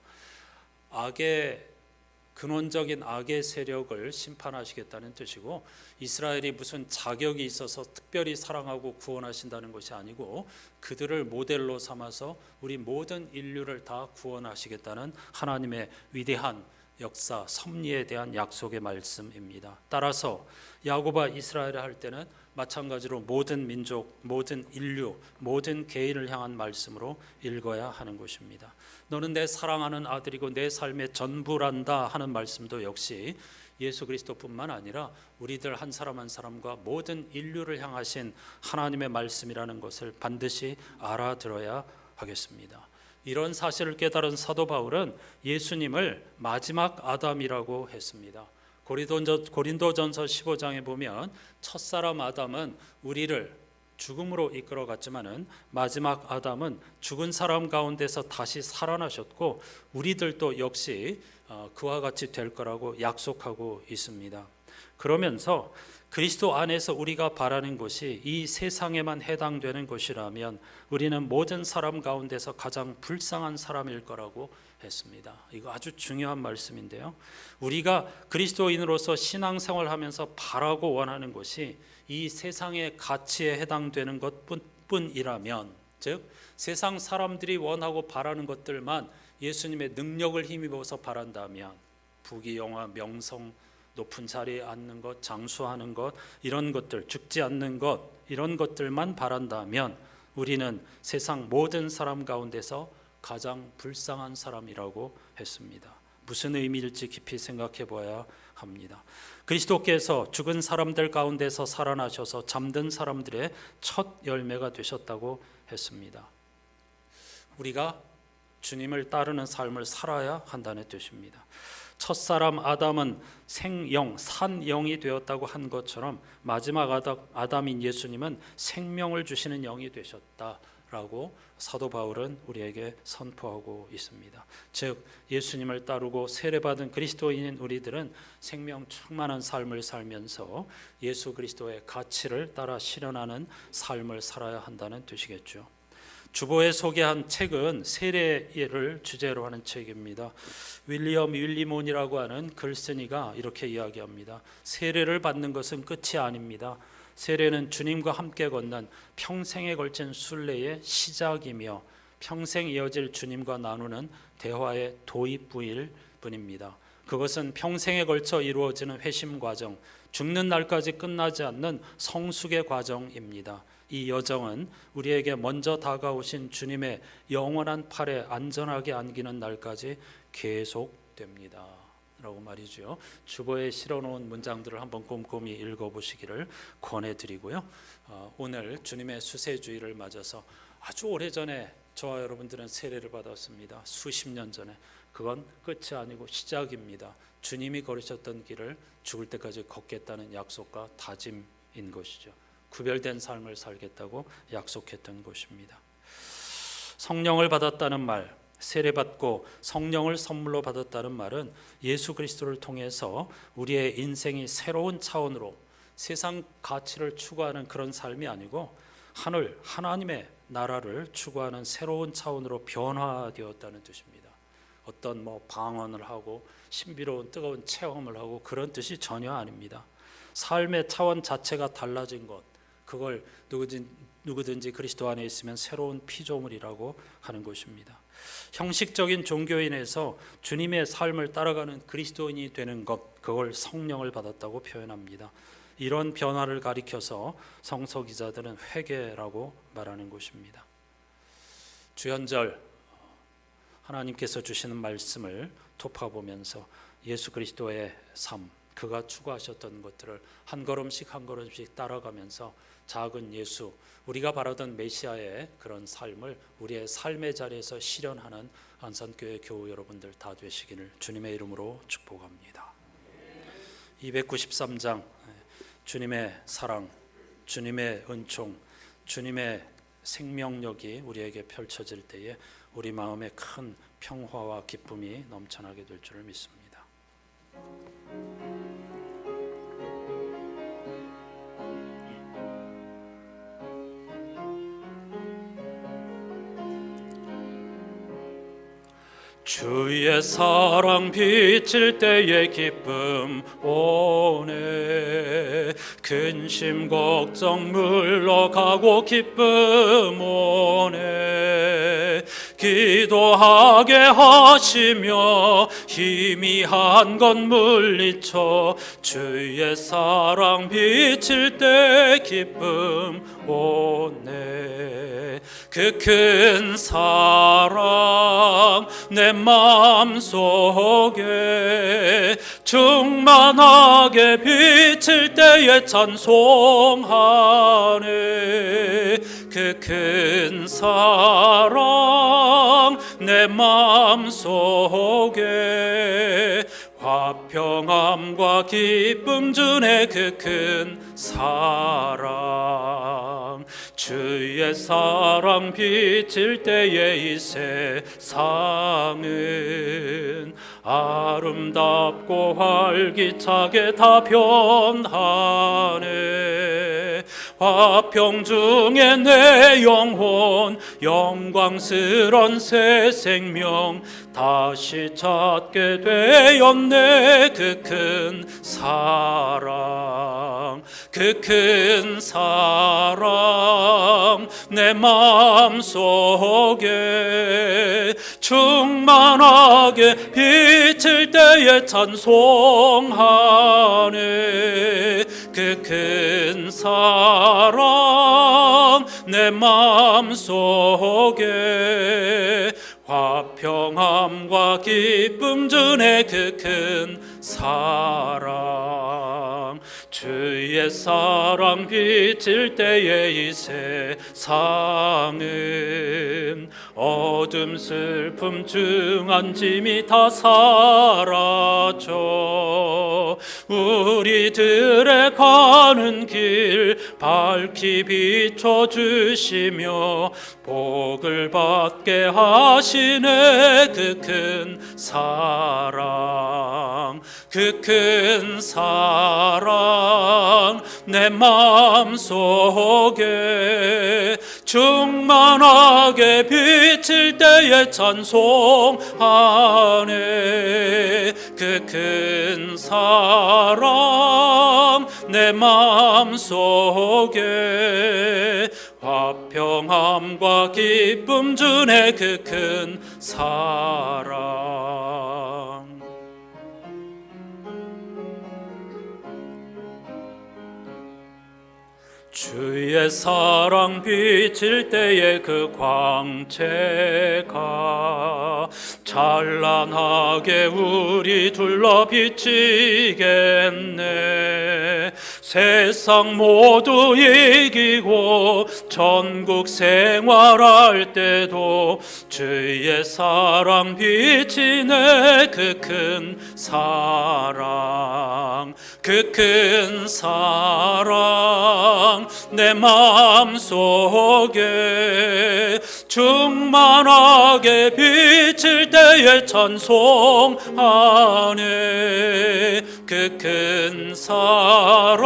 A: 근원적인 악의 세력을 심판하시겠다는 뜻이고, 이스라엘이 무슨 자격이 있어서 특별히 사랑하고 구원하신다는 것이 아니고 그들을 모델로 삼아서 우리 모든 인류를 다 구원하시겠다는 하나님의 위대한 역사, 섭리에 대한 약속의 말씀입니다. 따라서 야곱아 이스라엘을 할 때는 마찬가지로 모든 민족, 모든 인류, 모든 개인을 향한 말씀으로 읽어야 하는 것입니다. 너는 내 사랑하는 아들이고 내 삶의 전부란다 하는 말씀도 역시 예수 그리스도뿐만 아니라 우리들 한 사람 한 사람과 모든 인류를 향하신 하나님의 말씀이라는 것을 반드시 알아들어야 하겠습니다. 이런 사실을 깨달은 사도 바울은 예수님을 마지막 아담이라고 했습니다. 고린도전서 15장에 보면 첫사람 아담은 우리를 죽음으로 이끌어갔지만은 마지막 아담은 죽은 사람 가운데서 다시 살아나셨고 우리들도 역시 그와 같이 될 거라고 약속하고 있습니다. 그러면서 그리스도 안에서 우리가 바라는 것이 이 세상에만 해당되는 것이라면 우리는 모든 사람 가운데서 가장 불쌍한 사람일 거라고 했습니다. 이거 아주 중요한 말씀인데요. 우리가 그리스도인으로서 신앙생활하면서 바라고 원하는 것이 이 세상의 가치에 해당되는 것뿐이라면, 즉 세상 사람들이 원하고 바라는 것들만 예수님의 능력을 힘입어서 바란다면, 부귀영화, 명성, 높은 자리에 앉는 것, 장수하는 것, 이런 것들, 죽지 않는 것, 이런 것들만 바란다면 우리는 세상 모든 사람 가운데서 가장 불쌍한 사람이라고 했습니다. 무슨 의미일지 깊이 생각해 봐야 합니다. 그리스도께서 죽은 사람들 가운데서 살아나셔서 잠든 사람들의 첫 열매가 되셨다고 했습니다. 우리가 주님을 따르는 삶을 살아야 한다는 뜻입니다. 첫사람 아담은 생영, 산영이 되었다고 한 것처럼 마지막 아담인 예수님은 생명을 주시는 영이 되셨다라고 사도 바울은 우리에게 선포하고 있습니다. 즉 예수님을 따르고 세례받은 그리스도인인 우리들은 생명 충만한 삶을 살면서 예수 그리스도의 가치를 따라 실현하는 삶을 살아야 한다는 뜻이겠죠. 주보에 소개한 책은 세례를 주제로 하는 책입니다. 윌리엄 윌리몬이라고 하는 글쓴이가 이렇게 이야기합니다. 세례를 받는 것은 끝이 아닙니다. 세례는 주님과 함께 걷는 평생에 걸친 순례의 시작이며 평생 이어질 주님과 나누는 대화의 도입부일 뿐입니다. 그것은 평생에 걸쳐 이루어지는 회심 과정, 죽는 날까지 끝나지 않는 성숙의 과정입니다. 이 여정은 우리에게 먼저 다가오신 주님의 영원한 팔에 안전하게 안기는 날까지 계속됩니다 라고 말이죠. 주보에 실어놓은 문장들을 한번 꼼꼼히 읽어보시기를 권해드리고요. 오늘 주님의 수세주의를 맞아서 아주 오래전에 저와 여러분들은 세례를 받았습니다. 수십 년 전에. 그건 끝이 아니고 시작입니다. 주님이 걸으셨던 길을 죽을 때까지 걷겠다는 약속과 다짐인 것이죠. 구별된 삶을 살겠다고 약속했던 것입니다. 성령을 받았다는 말, 세례받고 성령을 선물로 받았다는 말은 예수 그리스도를 통해서 우리의 인생이 새로운 차원으로 세상 가치를 추구하는 그런 삶이 아니고 하나님의 나라를 추구하는 새로운 차원으로 변화되었다는 뜻입니다. 어떤 방언을 하고 신비로운 뜨거운 체험을 하고 그런 뜻이 전혀 아닙니다. 삶의 차원 자체가 달라진 것, 그걸 누구든지 그리스도 안에 있으면 새로운 피조물이라고 하는 것입니다. 형식적인 종교인에서 주님의 삶을 따라가는 그리스도인이 되는 것, 그걸 성령을 받았다고 표현합니다. 이런 변화를 가리켜서 성서 기자들은 회개라고 말하는 것입니다. 주연절 하나님께서 주시는 말씀을 톱아보면서 예수 그리스도의 삶, 그가 추구하셨던 것들을 한 걸음씩 한 걸음씩 따라가면서 작은 예수, 우리가 바라던 메시아의 그런 삶을 우리의 삶의 자리에서 실현하는 안산교회 교우 여러분들 다 되시기를 주님의 이름으로 축복합니다. 293장 주님의 사랑, 주님의 은총, 주님의 생명력이 우리에게 펼쳐질 때에 우리 마음에 큰 평화와 기쁨이 넘쳐나게 될 줄을 믿습니다. 주의 사랑 비칠 때의 기쁨 오네, 근심 걱정 물러가고 기쁨 오네, 기도하게 하시며 희미한 것 물리쳐 주의 사랑 비칠 때 기쁨 오네. 그 큰 사랑 내 마음속에 충만하게 비칠 때에 찬송하네. 그 큰 사랑 내 마음속에 화평함과 기쁨 주네. 그 큰 사랑 주의 사랑 비칠 때에 이 세상은 아름답고 활기차게 다 변하네. 화평 중에 내 영혼 영광스런 새 생명 다시 찾게 되었네. 그 큰 사랑 그 큰 사랑 내 마음속에 충만하게 비칠 때에 찬송하네. 그 큰 사랑 내 마음속에 화평함과 기쁨 주네. 그 큰 사랑 주의 사랑 비칠 때에 이 세상은 어둠 슬픔 중한 짐이 다 사라져 우리들의 가는 길 밝히 비춰주시며 복을 받게 하시네. 그 큰 사랑 그 큰 사랑 내 마음속에 충만하게 비칠 때에 찬송하네. 그 큰 사랑 내 마음속에 화평함과 기쁨 주네. 그 큰 사랑 주의 사랑 비칠 때에 그 광채가 찬란하게 우리 둘러 비치겠네. 세상 모두 이기고 천국 생활할 때도 주의 사랑 비치네. 그 큰 사랑 그 큰 사랑 내 마음속에 충만하게 비칠 때에 찬송하네. 그 큰 사랑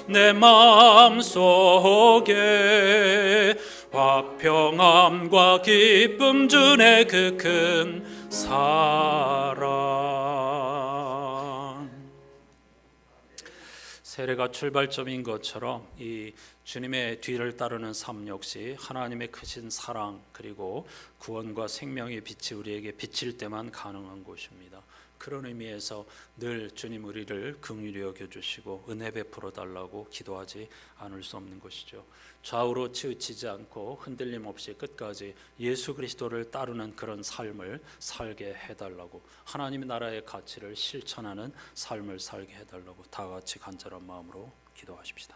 A: 내 마음속에 화평함과 기쁨 주네. 그 큰 사랑 세례가 출발점인 것처럼 이 주님의 뒤를 따르는 삶 역시 하나님의 크신 사랑 그리고 구원과 생명의 빛이 우리에게 비칠 때만 가능한 것입니다. 그런 의미에서 늘 주님 우리를 긍휼히 여겨주시고 은혜 베풀어 달라고 기도하지 않을 수 없는 것이죠. 좌우로 치우치지 않고 흔들림 없이 끝까지 예수 그리스도를 따르는 그런 삶을 살게 해달라고, 하나님의 나라의 가치를 실천하는 삶을 살게 해달라고 다 같이 간절한 마음으로 기도하십시다.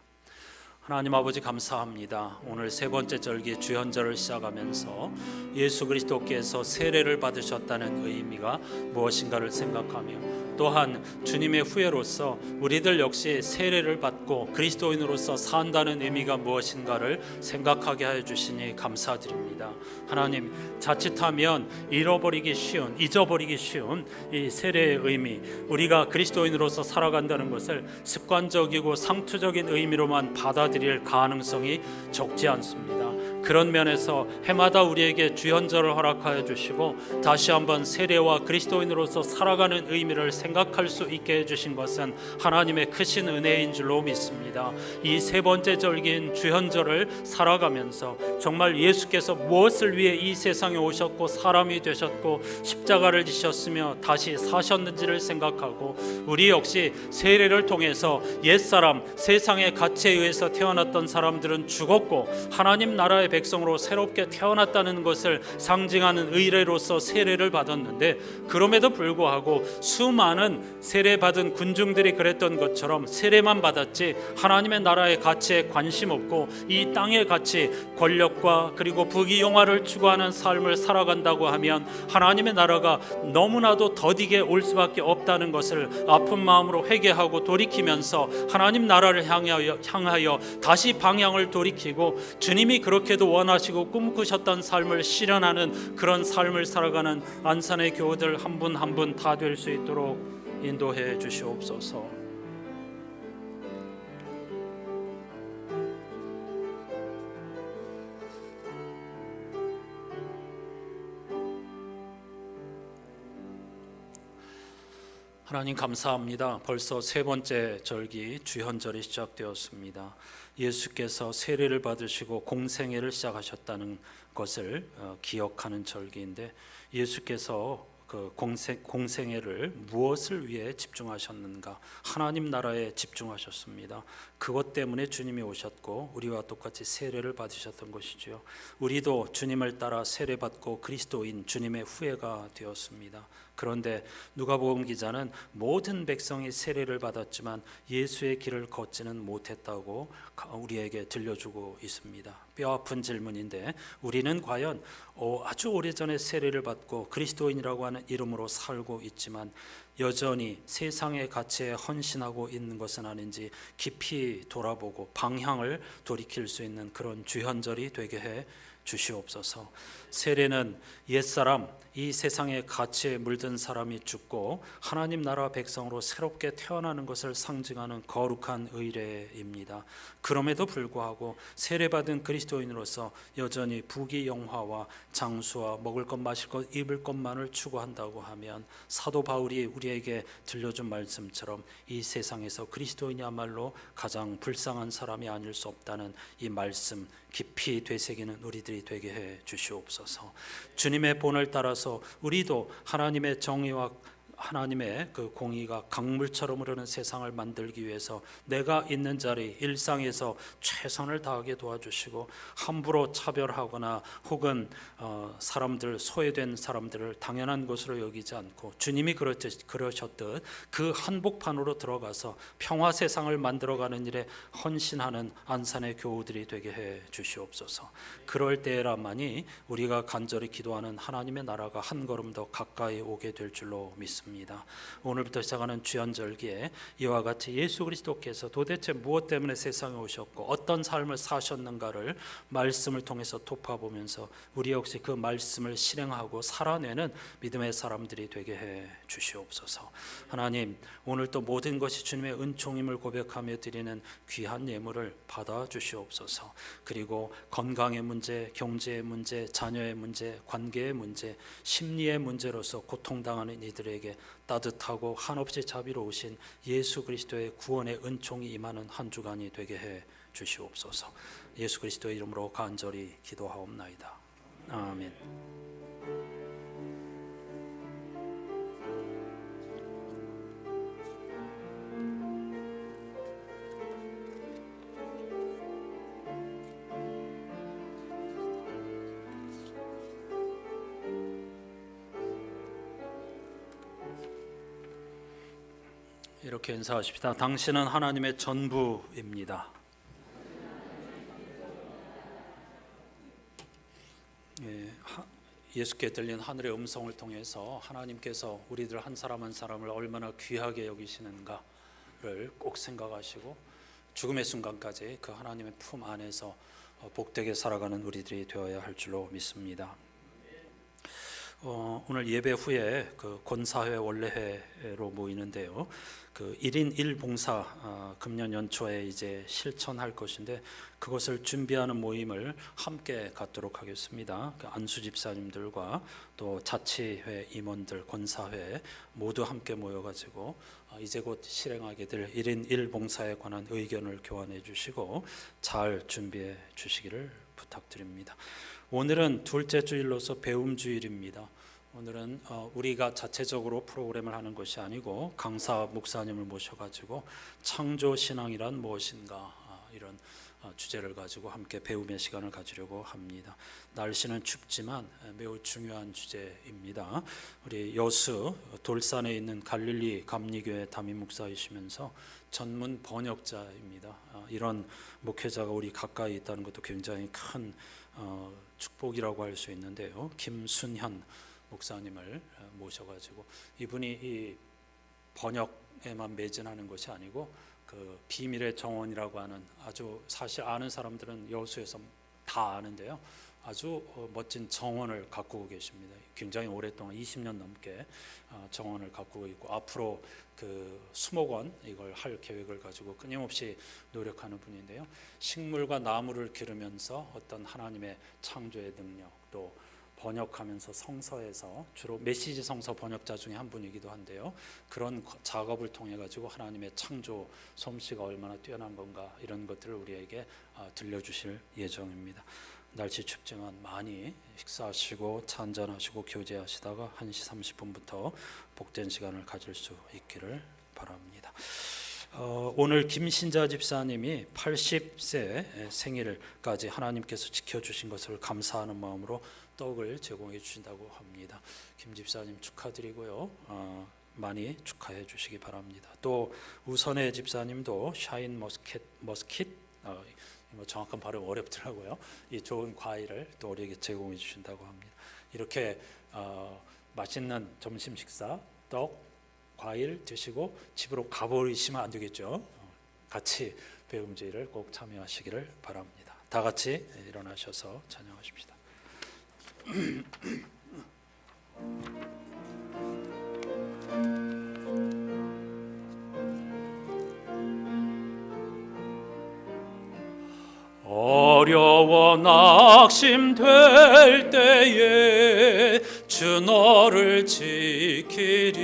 A: 하나님 아버지 감사합니다. 오늘 세 번째 절기 주현절을 시작하면서 예수 그리스도께서 세례를 받으셨다는 의미가 무엇인가를 생각하며 또한 주님의 후예로서 우리들 역시 세례를 받고 그리스도인으로서 산다는 의미가 무엇인가를 생각하게 하여 주시니 감사드립니다. 하나님, 자칫하면 잊어버리기 쉬운 이 세례의 의미, 우리가 그리스도인으로서 살아간다는 것을 습관적이고 상투적인 의미로만 받아들일 가능성이 적지 않습니다. 그런 면에서 해마다 우리에게 주현절을 허락하여 주시고 다시 한번 세례와 그리스도인으로서 살아가는 의미를 생각할 수 있게 해주신 것은 하나님의 크신 은혜인 줄로 믿습니다. 이 세 번째 절기인 주현절을 살아가면서 정말 예수께서 무엇을 위해 이 세상에 오셨고 사람이 되셨고 십자가를 지셨으며 다시 사셨는지를 생각하고 우리 역시 세례를 통해서 옛사람, 세상의 가치에 의해서 태어났던 사람들은 죽었고 하나님 나라에 백성으로 새롭게 태어났다는 것을 상징하는 의례로서 세례를 받았는데, 그럼에도 불구하고 수많은 세례받은 군중들이 그랬던 것처럼 세례만 받았지 하나님의 나라의 가치에 관심 없고 이 땅의 가치, 권력과 그리고 부귀영화를 추구하는 삶을 살아간다고 하면 하나님의 나라가 너무나도 더디게 올 수밖에 없다는 것을 아픈 마음으로 회개하고 돌이키면서 하나님 나라를 향하여 다시 방향을 돌이키고 주님이 그렇게도 원하시고 꿈꾸셨던 삶을 실현하는 그런 삶을 살아가는 안산의 교우들 한 분 한 분 다 될 수 있도록 인도해 주시옵소서. 하나님 감사합니다. 벌써 세 번째 절기 주현절이 시작되었습니다. 예수께서 세례를 받으시고 공생애를 시작하셨다는 것을 기억하는 절기인데, 예수께서 그 공생애를 무엇을 위해 집중하셨는가? 하나님 나라에 집중하셨습니다. 그것 때문에 주님이 오셨고 우리와 똑같이 세례를 받으셨던 것이죠. 우리도 주님을 따라 세례받고 그리스도인 주님의 후예가 되었습니다. 그런데 누가복음 기자는 모든 백성이 세례를 받았지만 예수의 길을 걷지는 못했다고 우리에게 들려주고 있습니다. 뼈아픈 질문인데, 우리는 과연 아주 오래전에 세례를 받고 그리스도인이라고 하는 이름으로 살고 있지만 여전히 세상의 가치에 헌신하고 있는 것은 아닌지 깊이 돌아보고 방향을 돌이킬 수 있는 그런 주현절이 되게 해 주시옵소서. 세례는 옛사람, 이 세상의 가치에 물든 사람이 죽고 하나님 나라 백성으로 새롭게 태어나는 것을 상징하는 거룩한 의례입니다. 그럼에도 불구하고 세례받은 그리스도인으로서 여전히 부귀영화와 장수와 먹을 것 마실 것 입을 것만을 추구한다고 하면 사도 바울이 우리에게 들려준 말씀처럼 이 세상에서 그리스도인이야말로 가장 불쌍한 사람이 아닐 수 없다는 이 말씀 깊이 되새기는 우리들이 되게 해 주시옵소서. 주님의 본을 따라서 우리도 하나님의 정의와 하나님의 그 공의가 강물처럼 흐르는 세상을 만들기 위해서 내가 있는 자리 일상에서 최선을 다하게 도와주시고, 함부로 차별하거나 혹은 사람들, 소외된 사람들을 당연한 것으로 여기지 않고 주님이 그러셨듯 그 한복판으로 들어가서 평화 세상을 만들어가는 일에 헌신하는 안산의 교우들이 되게 해 주시옵소서. 그럴 때라만이 우리가 간절히 기도하는 하나님의 나라가 한 걸음 더 가까이 오게 될 줄로 믿습니다. 오늘부터 시작하는 주연절기에 이와 같이 예수 그리스도께서 도대체 무엇 때문에 세상에 오셨고 어떤 삶을 사셨는가를 말씀을 통해서 돌아보면서 우리 역시 그 말씀을 실행하고 살아내는 믿음의 사람들이 되게 해 주시옵소서. 하나님, 오늘 또 모든 것이 주님의 은총임을 고백하며 드리는 귀한 예물을 받아 주시옵소서. 그리고 건강의 문제, 경제의 문제, 자녀의 문제, 관계의 문제, 심리의 문제로서 고통당하는 이들에게 따뜻하고 한없이 자비로우신 예수 그리스도의 구원의 은총이 임하는 한 주간이 되게 해 주시옵소서. 예수 그리스도의 이름으로 간절히 기도하옵나이다. 아멘. 이렇게 인사하십시다. 당신은 하나님의 전부입니다. 예수께 들린 하늘의 음성을 통해서 하나님께서 우리들 한 사람 한 사람을 얼마나 귀하게 여기시는가를 꼭 생각하시고 죽음의 순간까지 그 하나님의 품 안에서 복되게 살아가는 우리들이 되어야 할 줄로 믿습니다. 오늘 예배 후에 그 권사회 원래회로 모이는데요. 그 1인 1봉사 금년 연초에 이제 실천할 것인데 그것을 준비하는 모임을 함께 갖도록 하겠습니다. 그 안수 집사님들과 또 자치회 임원들, 권사회 모두 함께 모여가지고 이제 곧 실행하게 될 1인 1봉사에 관한 의견을 교환해 주시고 잘 준비해 주시기를 부탁드립니다. 오늘은 둘째 주일로서 배움 주일입니다. 오늘은 우리가 자체적으로 프로그램을 하는 것이 아니고 강사 목사님을 모셔가지고 창조신앙이란 무엇인가 이런 주제를 가지고 함께 배움의 시간을 가지려고 합니다. 날씨는 춥지만 매우 중요한 주제입니다. 우리 여수 돌산에 있는 갈릴리 감리교회 담임 목사이시면서 전문 번역자입니다. 이런 목회자가 우리 가까이 있다는 것도 굉장히 큰 축복이라고 할 수 있는데요. 김순현 목사님을 모셔가지고 이분이 이 번역에만 매진하는 것이 아니고 그 비밀의 정원이라고 하는, 아주 사실 아는 사람들은 여수에서 다 아는데요, 아주 멋진 정원을 가꾸고 계십니다. 굉장히 오랫동안 20년 넘게 정원을 가꾸고 있고, 앞으로 그 수목원 이걸 할 계획을 가지고 끊임없이 노력하는 분인데요, 식물과 나무를 기르면서 어떤 하나님의 창조의 능력, 또 번역하면서 성서에서 주로 메시지 성서 번역자 중에 한 분이기도 한데요, 그런 작업을 통해 가지고 하나님의 창조 솜씨가 얼마나 뛰어난 건가, 이런 것들을 우리에게 들려주실 예정입니다. 날씨 춥지만 많이 식사하시고 차 한잔하시고 교제하시다가 1시 30분부터 복된 시간을 가질 수 있기를 바랍니다. 오늘 김신자 집사님이 80세 생일까지 하나님께서 지켜주신 것을 감사하는 마음으로 떡을 제공해 주신다고 합니다. 김 집사님 축하드리고요, 많이 축하해 주시기 바랍니다. 또 우선의 집사님도 샤인 머스킷, 정확한 발음 어렵더라고요. 이 좋은 과일을 또 우리에게 제공해 주신다고 합니다. 이렇게 맛있는 점심 식사, 떡, 과일 드시고 집으로 가버리시면 안 되겠죠. 같이 배움제를 꼭 참여하시기를 바랍니다. 다 같이 일어나셔서 찬양하십시다. 어려워 낙심될 때에 주 너를 지키리.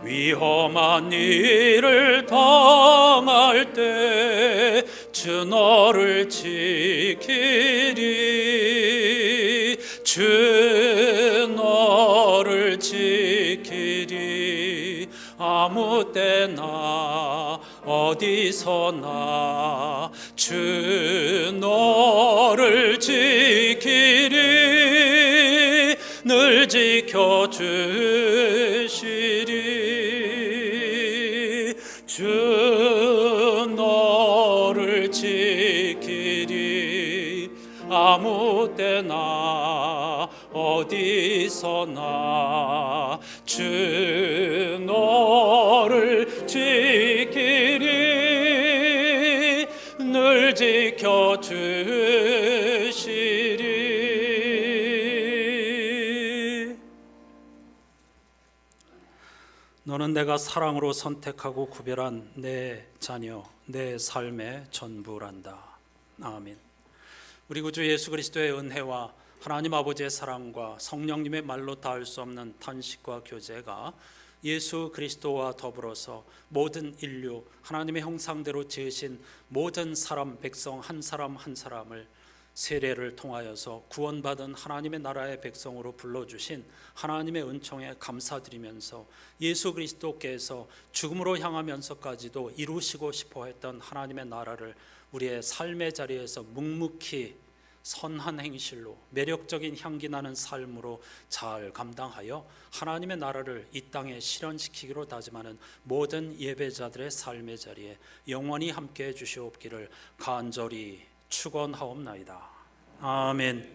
A: 위험한 일을 당할 때 주 너를 지키리. 주 너를 지키리. 아무 때나 어디서나 주 너를 지키리. 늘 지켜주시리. 주 너를 지키리. 아무 때나 어디서나 주 너를 지키리. 늘 지켜주시리. 너는 내가 사랑으로 선택하고 구별한 내 자녀, 내 삶의 전부란다. 아멘. 우리 구주 예수 그리스도의 은혜와 하나님 아버지의 사랑과 성령님의 말로 닿을 수 없는 탄식과 교제가 예수 그리스도와 더불어서 모든 인류, 하나님의 형상대로 지으신 모든 사람, 백성 한 사람 한 사람을 세례를 통하여서 구원받은 하나님의 나라의 백성으로 불러주신 하나님의 은총에 감사드리면서 예수 그리스도께서 죽음으로 향하면서까지도 이루시고 싶어 했던 하나님의 나라를 우리의 삶의 자리에서 묵묵히 선한 행실로 매력적인 향기 나는 삶으로 잘 감당하여 하나님의 나라를 이 땅에 실현시키기로 다짐하는 모든 예배자들의 삶의 자리에 영원히 함께해 주시옵기를 간절히 축원하옵나이다. 아멘.